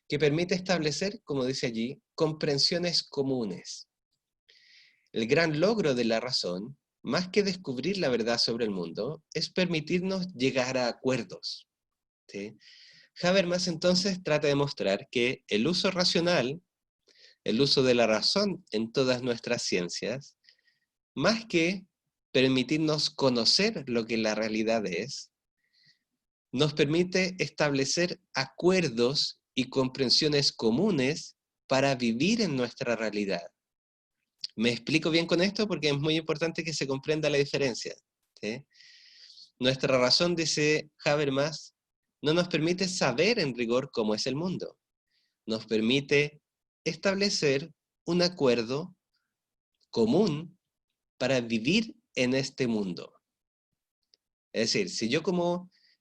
que permite establecer, como dice allí, comprensiones comunes. El gran logro de la razón, más que descubrir la verdad sobre el mundo, es permitirnos llegar a acuerdos. ¿Sí? Habermas entonces trata de mostrar que el uso racional, el uso de la razón en todas nuestras ciencias, más que permitirnos conocer lo que la realidad es, nos permite establecer acuerdos y comprensiones comunes para vivir en nuestra realidad. Me explico bien con esto porque es muy importante que se comprenda la diferencia. ¿Sí? Nuestra razón, dice Habermas, no nos permite saber en rigor cómo es el mundo. Nos permite establecer un acuerdo común para vivir en este mundo. Es decir,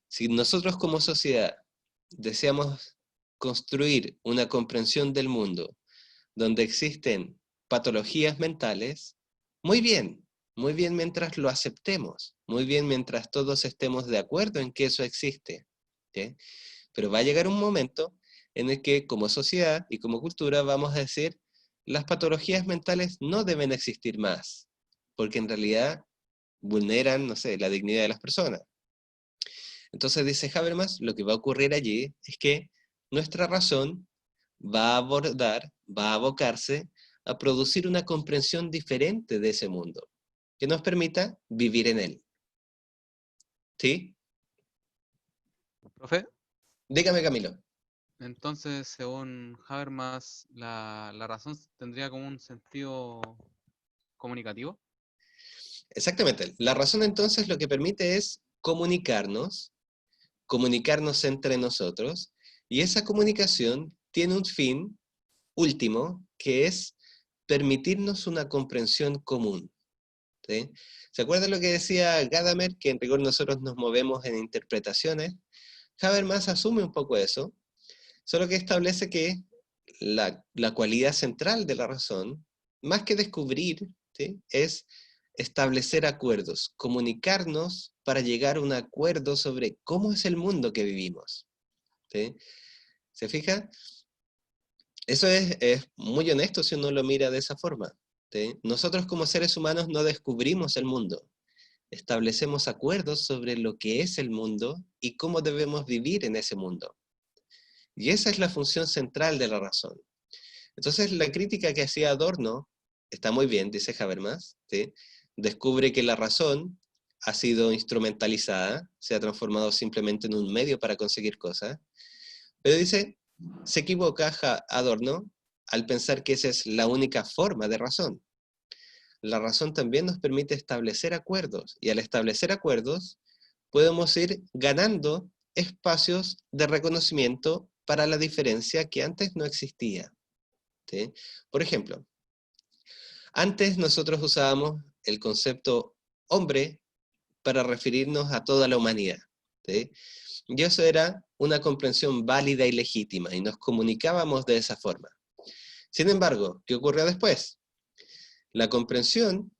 si nosotros como sociedad deseamos construir una comprensión del mundo donde existen patologías mentales, muy bien mientras lo aceptemos, muy bien mientras todos estemos de acuerdo en que eso existe. ¿Sí? Pero va a llegar un momento en el que como sociedad y como cultura vamos a decir, las patologías mentales no deben existir más, porque en realidad vulneran, no sé, la dignidad de las personas. Entonces dice Habermas, lo que va a ocurrir allí es que nuestra razón va a abordar, va a abocarse a producir una comprensión diferente de ese mundo, que nos permita vivir en él. ¿Sí? Profe, Dígame, Camilo. entonces, según Habermas, la razón tendría como un sentido comunicativo. Exactamente. La razón entonces lo que permite es comunicarnos entre nosotros, y esa comunicación tiene un fin último, que es permitirnos una comprensión común. ¿Sí? ¿Se acuerdan lo que decía Gadamer? Que en rigor nosotros nos movemos en interpretaciones. Habermas asume un poco eso, solo que establece que la cualidad central de la razón, más que descubrir, ¿sí? es establecer acuerdos, comunicarnos para llegar a un acuerdo sobre cómo es el mundo que vivimos. ¿Sí? ¿Se fija? Eso es muy honesto si uno lo mira de esa forma. ¿Sí? Nosotros como seres humanos no descubrimos el mundo. Establecemos acuerdos sobre lo que es el mundo y cómo debemos vivir en ese mundo. Y esa es la función central de la razón. Entonces la crítica que hacía Adorno está muy bien, dice Habermas, ¿sí? Descubre que la razón ha sido instrumentalizada, se ha transformado simplemente en un medio para conseguir cosas, pero dice, se equivoca Adorno al pensar que esa es la única forma de razón. La razón también nos permite establecer acuerdos, y al establecer acuerdos podemos ir ganando espacios de reconocimiento para la diferencia que antes no existía. ¿Sí? Por ejemplo, antes nosotros usábamos el concepto hombre para referirnos a toda la humanidad. ¿Sí? Y eso era una comprensión válida y legítima, y nos comunicábamos de esa forma. Sin embargo, ¿qué ocurrió después? La comprensión,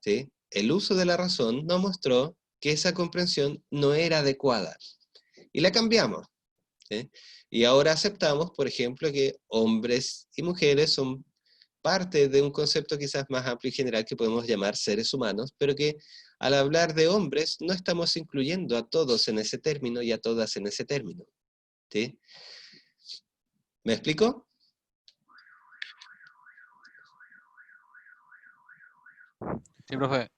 ¿sí? El uso de la razón nos mostró que esa comprensión no era adecuada. Y la cambiamos. ¿Sí? Y ahora aceptamos, por ejemplo, que hombres y mujeres son parte de un concepto quizás más amplio y general que podemos llamar seres humanos, pero que al hablar de hombres no estamos incluyendo a todos en ese término y a todas en ese término. ¿Sí? ¿Me explico? Sí, profe.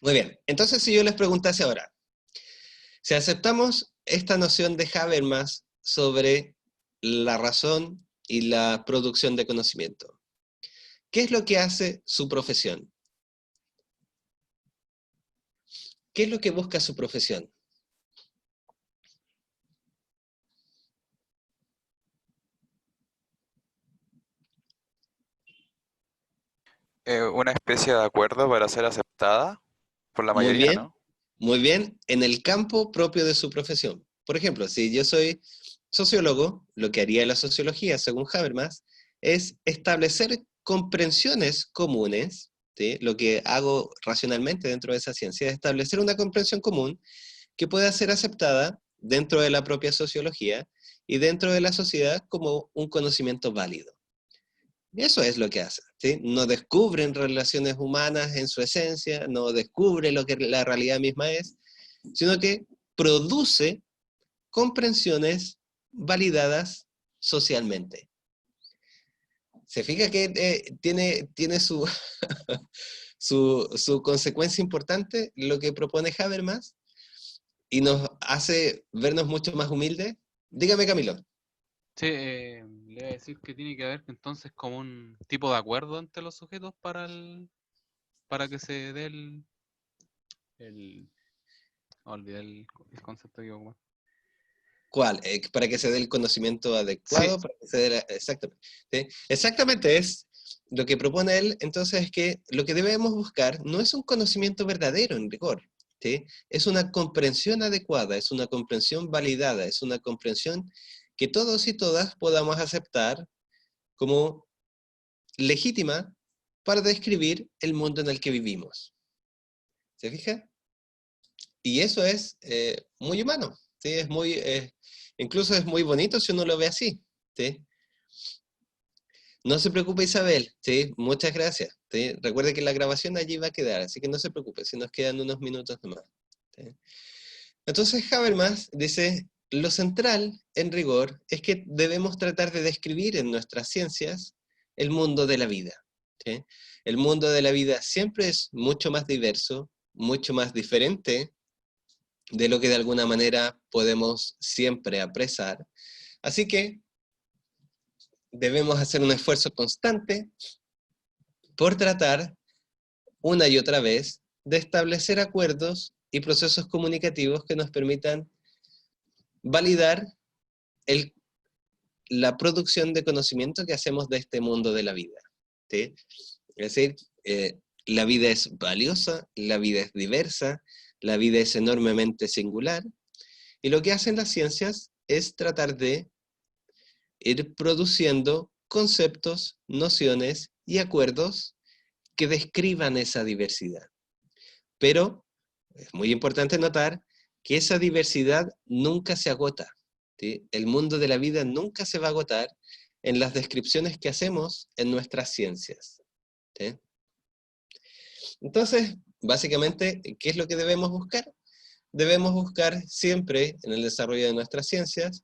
Muy bien. Entonces, si yo les preguntase ahora, si aceptamos esta noción de Habermas sobre la razón y la producción de conocimiento, ¿qué es lo que hace su profesión? ¿Qué es lo que busca su profesión? Una especie de acuerdo para ser aceptada por la Muy mayoría, bien, ¿no? muy bien, en el campo propio de su profesión. Por ejemplo, si yo soy sociólogo, lo que haría la sociología, según Habermas, es establecer comprensiones comunes, ¿sí? Lo que hago racionalmente dentro de esa ciencia es establecer una comprensión común que pueda ser aceptada dentro de la propia sociología y dentro de la sociedad como un conocimiento válido. Eso es lo que hacen, ¿sí? No descubren relaciones humanas en su esencia, no descubre lo que la realidad misma es, sino que produce comprensiones validadas socialmente. ¿Se fija que tiene su, su consecuencia importante lo que propone Habermas y nos hace vernos mucho más humildes? Dígame, Camilo. Sí, le voy a decir que tiene que haber entonces como un tipo de acuerdo entre los sujetos para que se dé el olvidé el concepto que iba a ocupar. ¿Cuál? Para que se dé el conocimiento adecuado, Sí, para que se dé exactamente. ¿Sí? Exactamente es lo que propone él, entonces es que lo que debemos buscar no es un conocimiento verdadero en rigor, ¿sí? Es una comprensión adecuada, es una comprensión validada, es una comprensión que todos y todas podamos aceptar como legítima para describir el mundo en el que vivimos. ¿Se fija? Y eso es muy humano, ¿sí? Es muy, incluso es muy bonito si uno lo ve así, ¿sí? No se preocupe, Isabel, ¿sí? Muchas gracias, ¿sí? Recuerde que la grabación allí va a quedar, así que no se preocupe, si nos quedan unos minutos nomás, ¿sí? Entonces Habermas dice, lo central, en rigor, es que debemos tratar de describir en nuestras ciencias el mundo de la vida, ¿sí? El mundo de la vida siempre es mucho más diverso, mucho más diferente de lo que de alguna manera podemos siempre apresar. Así que debemos hacer un esfuerzo constante por tratar una y otra vez de establecer acuerdos y procesos comunicativos que nos permitan validar la producción de conocimiento que hacemos de este mundo de la vida, ¿sí? Es decir, la vida es valiosa, la vida es diversa, la vida es enormemente singular, y lo que hacen las ciencias es tratar de ir produciendo conceptos, nociones y acuerdos que describan esa diversidad. Pero es muy importante notar que esa diversidad nunca se agota, ¿sí? El mundo de la vida nunca se va a agotar en las descripciones que hacemos en nuestras ciencias, ¿sí? Entonces, básicamente, ¿qué es lo que debemos buscar? Debemos buscar siempre, en el desarrollo de nuestras ciencias,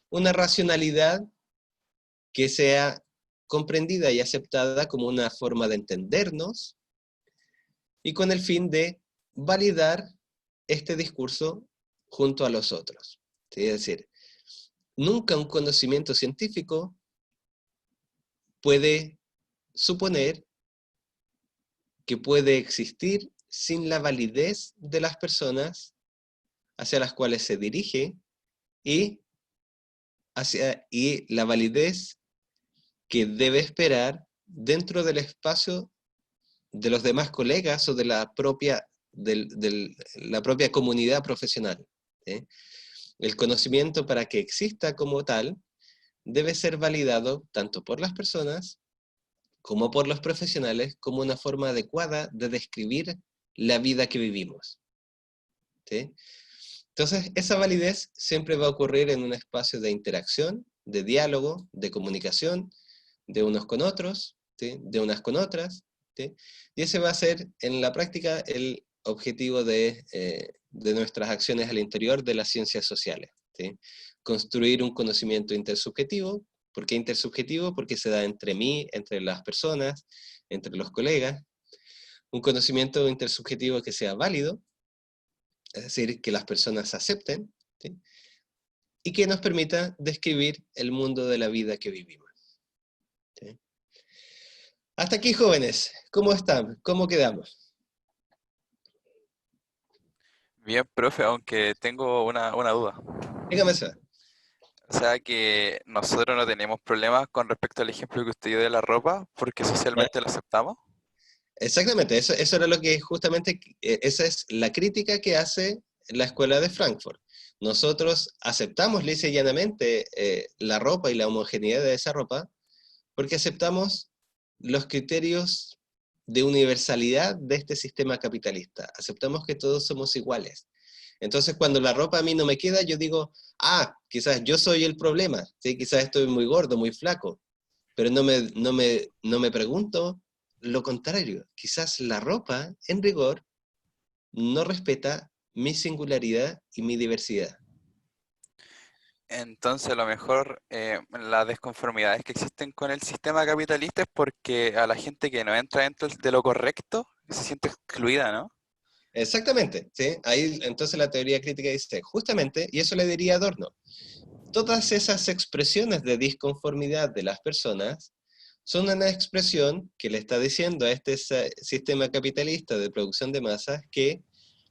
una racionalidad que sea comprendida y aceptada como una forma de entendernos, y con el fin de validar este discurso junto a los otros. ¿Sí? Es decir, nunca un conocimiento científico puede suponer que puede existir sin la validez de las personas hacia las cuales se dirige y la validez que debe esperar dentro del espacio de los demás colegas o de la propia, la propia comunidad profesional, ¿sí? El conocimiento, para que exista como tal, debe ser validado tanto por las personas como por los profesionales como una forma adecuada de describir la vida que vivimos, ¿sí? Entonces, esa validez siempre va a ocurrir en un espacio de interacción, de diálogo, de comunicación, de unos con otros, ¿sí? De unas con otras, ¿sí? Y ese va a ser, en la práctica, el objetivo de nuestras acciones al interior de las ciencias sociales, ¿sí? Construir un conocimiento intersubjetivo. ¿Por qué intersubjetivo? Porque se da entre mí, entre las personas, entre los colegas. Un conocimiento intersubjetivo que sea válido, es decir, que las personas acepten, ¿sí? Y que nos permita describir el mundo de la vida que vivimos, ¿sí? Hasta aquí, jóvenes. ¿Cómo están? ¿Cómo quedamos? Bien, profe, aunque tengo una duda. Dígame eso. O sea que nosotros no tenemos problemas con respecto al ejemplo que usted dio de la ropa, porque socialmente lo aceptamos. Exactamente, eso era lo que justamente, esa es la crítica que hace la escuela de Frankfurt. Nosotros aceptamos lisa y llanamente la ropa y la homogeneidad de esa ropa, porque aceptamos los criterios de universalidad de este sistema capitalista. Aceptamos que todos somos iguales. Entonces, cuando la ropa a mí no me queda, yo digo, quizás yo soy el problema, ¿sí? Quizás estoy muy gordo, muy flaco, pero no me pregunto lo contrario. Quizás la ropa, en rigor, no respeta mi singularidad y mi diversidad. Entonces, a lo mejor las desconformidades que existen con el sistema capitalista es porque a la gente que no entra dentro de lo correcto se siente excluida, ¿no? Exactamente, ¿sí? Ahí entonces la teoría crítica dice, justamente, y eso le diría a Adorno, todas esas expresiones de disconformidad de las personas son una expresión que le está diciendo a este sistema capitalista de producción de masas que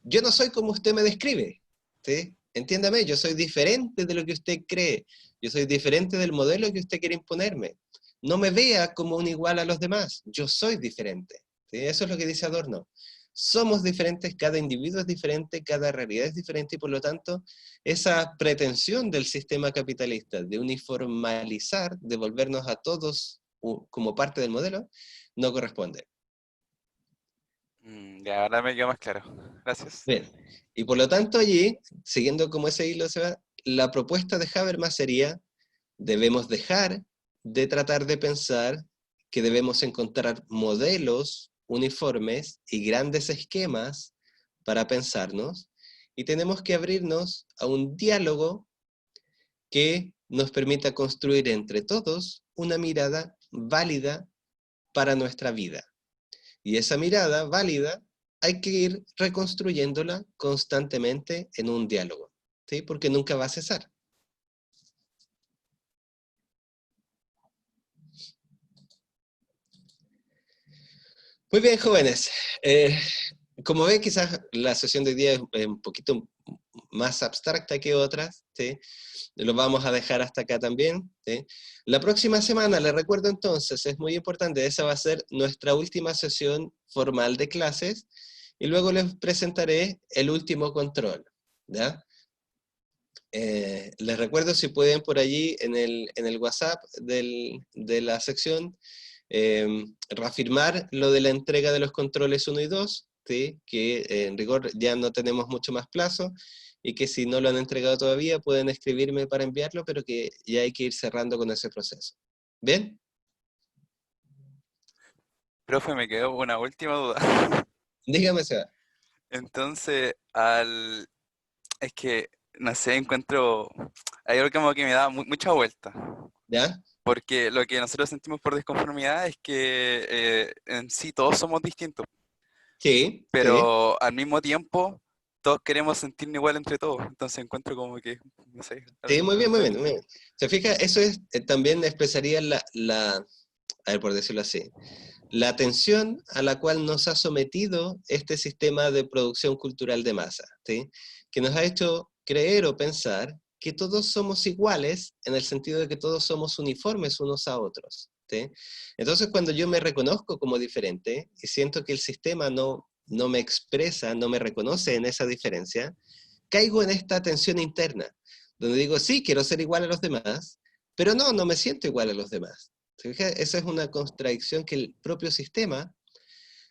yo no soy como usted me describe, ¿sí? Entiéndame, yo soy diferente de lo que usted cree, yo soy diferente del modelo que usted quiere imponerme. No me vea como un igual a los demás, yo soy diferente, ¿sí? Eso es lo que dice Adorno. Somos diferentes, cada individuo es diferente, cada realidad es diferente, y por lo tanto, esa pretensión del sistema capitalista de uniformalizar, de volvernos a todos como parte del modelo, no corresponde. Ya, ahora me quedó más claro. Gracias. Bien, y por lo tanto allí, siguiendo como ese hilo se va, la propuesta de Habermas sería, debemos dejar de tratar de pensar que debemos encontrar modelos uniformes y grandes esquemas para pensarnos, y tenemos que abrirnos a un diálogo que nos permita construir entre todos una mirada válida para nuestra vida. Y esa mirada válida hay que ir reconstruyéndola constantemente en un diálogo, ¿sí? Porque nunca va a cesar. Muy bien, jóvenes. Como ven, quizás la sesión de hoy día es un poquito más abstracta que otras, ¿sí? Lo vamos a dejar hasta acá también, ¿sí? La próxima semana, les recuerdo entonces, es muy importante, esa va a ser nuestra última sesión formal de clases, y luego les presentaré el último control, ¿ya? Les recuerdo, si pueden, por allí en el WhatsApp de la sección, reafirmar lo de la entrega de los controles 1 y 2, ¿sí? Que en rigor ya no tenemos mucho más plazo, y que si no lo han entregado todavía pueden escribirme para enviarlo, pero que ya hay que ir cerrando con ese proceso. ¿Bien? Profe, me quedó una última duda. Dígame, Seba. Entonces, es que, no sé, encuentro, hay algo como que me da mucha vuelta. ¿Ya? Porque lo que nosotros sentimos por disconformidad es que en sí todos somos distintos, Sí, sí. pero al mismo tiempo todos queremos sentirnos igual entre todos. Entonces encuentro como que, no sé, Sí, algo muy bien, muy bien, extraño. muy bien. Se fija, eso es, también expresaría a ver, por decirlo así, la atención a la cual nos ha sometido este sistema de producción cultural de masa, ¿sí? Que nos ha hecho creer o pensar que todos somos iguales en el sentido de que todos somos uniformes unos a otros, ¿sí? Entonces, cuando yo me reconozco como diferente y siento que el sistema no me expresa, no me reconoce en esa diferencia, caigo en esta tensión interna, donde digo, sí, quiero ser igual a los demás, pero no me siento igual a los demás. ¿Se fija? Esa es una contradicción que el propio sistema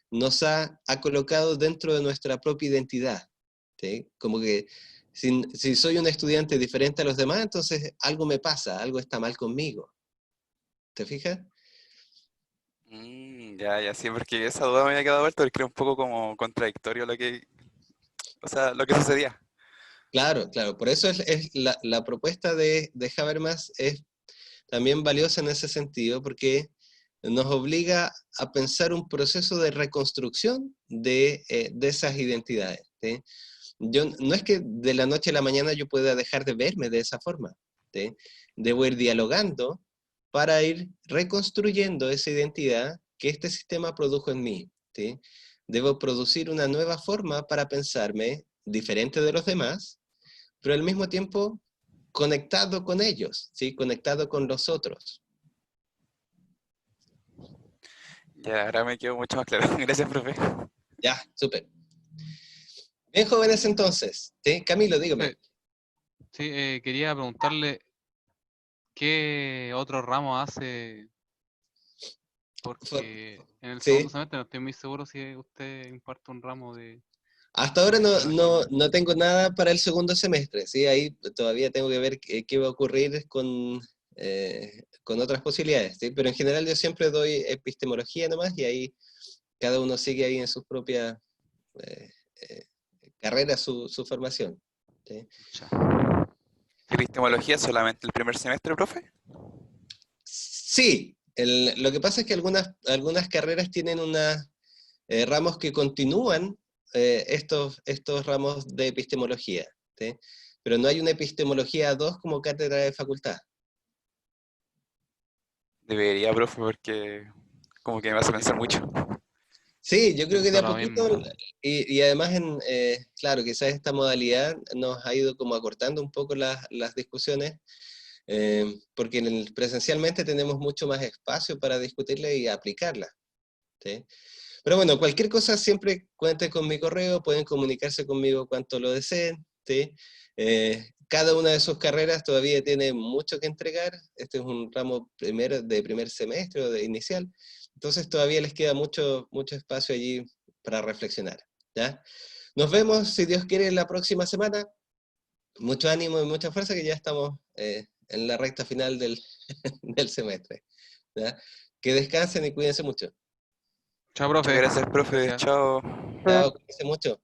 nos ha colocado dentro de nuestra propia identidad, ¿sí? Como que si soy un estudiante diferente a los demás, entonces algo me pasa, algo está mal conmigo. ¿Te fijas? Ya, sí, porque esa duda me había quedado vuelta porque era un poco como contradictorio o sea, lo que sucedía. Claro, claro. Por eso es la propuesta de Habermas es también valiosa en ese sentido, porque nos obliga a pensar un proceso de reconstrucción de esas identidades, ¿sí? No es que de la noche a la mañana yo pueda dejar de verme de esa forma, ¿sí? Debo ir dialogando para ir reconstruyendo esa identidad que este sistema produjo en mí, ¿sí? Debo producir una nueva forma para pensarme diferente de los demás, pero al mismo tiempo conectado con ellos, ¿sí? Conectado con los otros. Ya, ahora me quedó mucho más claro. Gracias, profe. Ya, súper. Bien, jóvenes entonces, ¿sí? Camilo, dígame. Sí, quería preguntarle qué otro ramo hace, porque en el segundo Sí. semestre no estoy muy seguro si usted imparte un ramo Hasta de ahora epistemología. no tengo nada para el segundo semestre, ¿sí? Ahí todavía tengo que ver qué va a ocurrir con otras posibilidades, ¿sí? Pero en general yo siempre doy epistemología nomás y ahí cada uno sigue ahí en sus propias eh, eh, carreras su formación, ¿sí? Ya. ¿Epistemología solamente el primer semestre, profe? Sí, lo que pasa es que algunas carreras tienen ramos que continúan estos ramos de epistemología, ¿sí? Pero no hay una epistemología 2 como cátedra de facultad. Debería, profe, porque como que me hace pensar mucho. Sí, yo creo que de Pienso a lo poquito, mismo. y además, claro, quizás esta modalidad nos ha ido como acortando un poco las discusiones, porque presencialmente tenemos mucho más espacio para discutirla y aplicarla, ¿sí? Pero bueno, cualquier cosa siempre cuente con mi correo, pueden comunicarse conmigo cuanto lo deseen, ¿sí? Cada una de sus carreras todavía tiene mucho que entregar, este es un ramo de primer semestre o de inicial, entonces todavía les queda mucho espacio allí para reflexionar, ¿ya? Nos vemos, si Dios quiere, la próxima semana. Mucho ánimo y mucha fuerza, que ya estamos en la recta final del semestre, ¿ya? Que descansen y cuídense mucho. Chao, Muchas profe. gracias, profe. Gracias. Chao. Chao, cuídense mucho.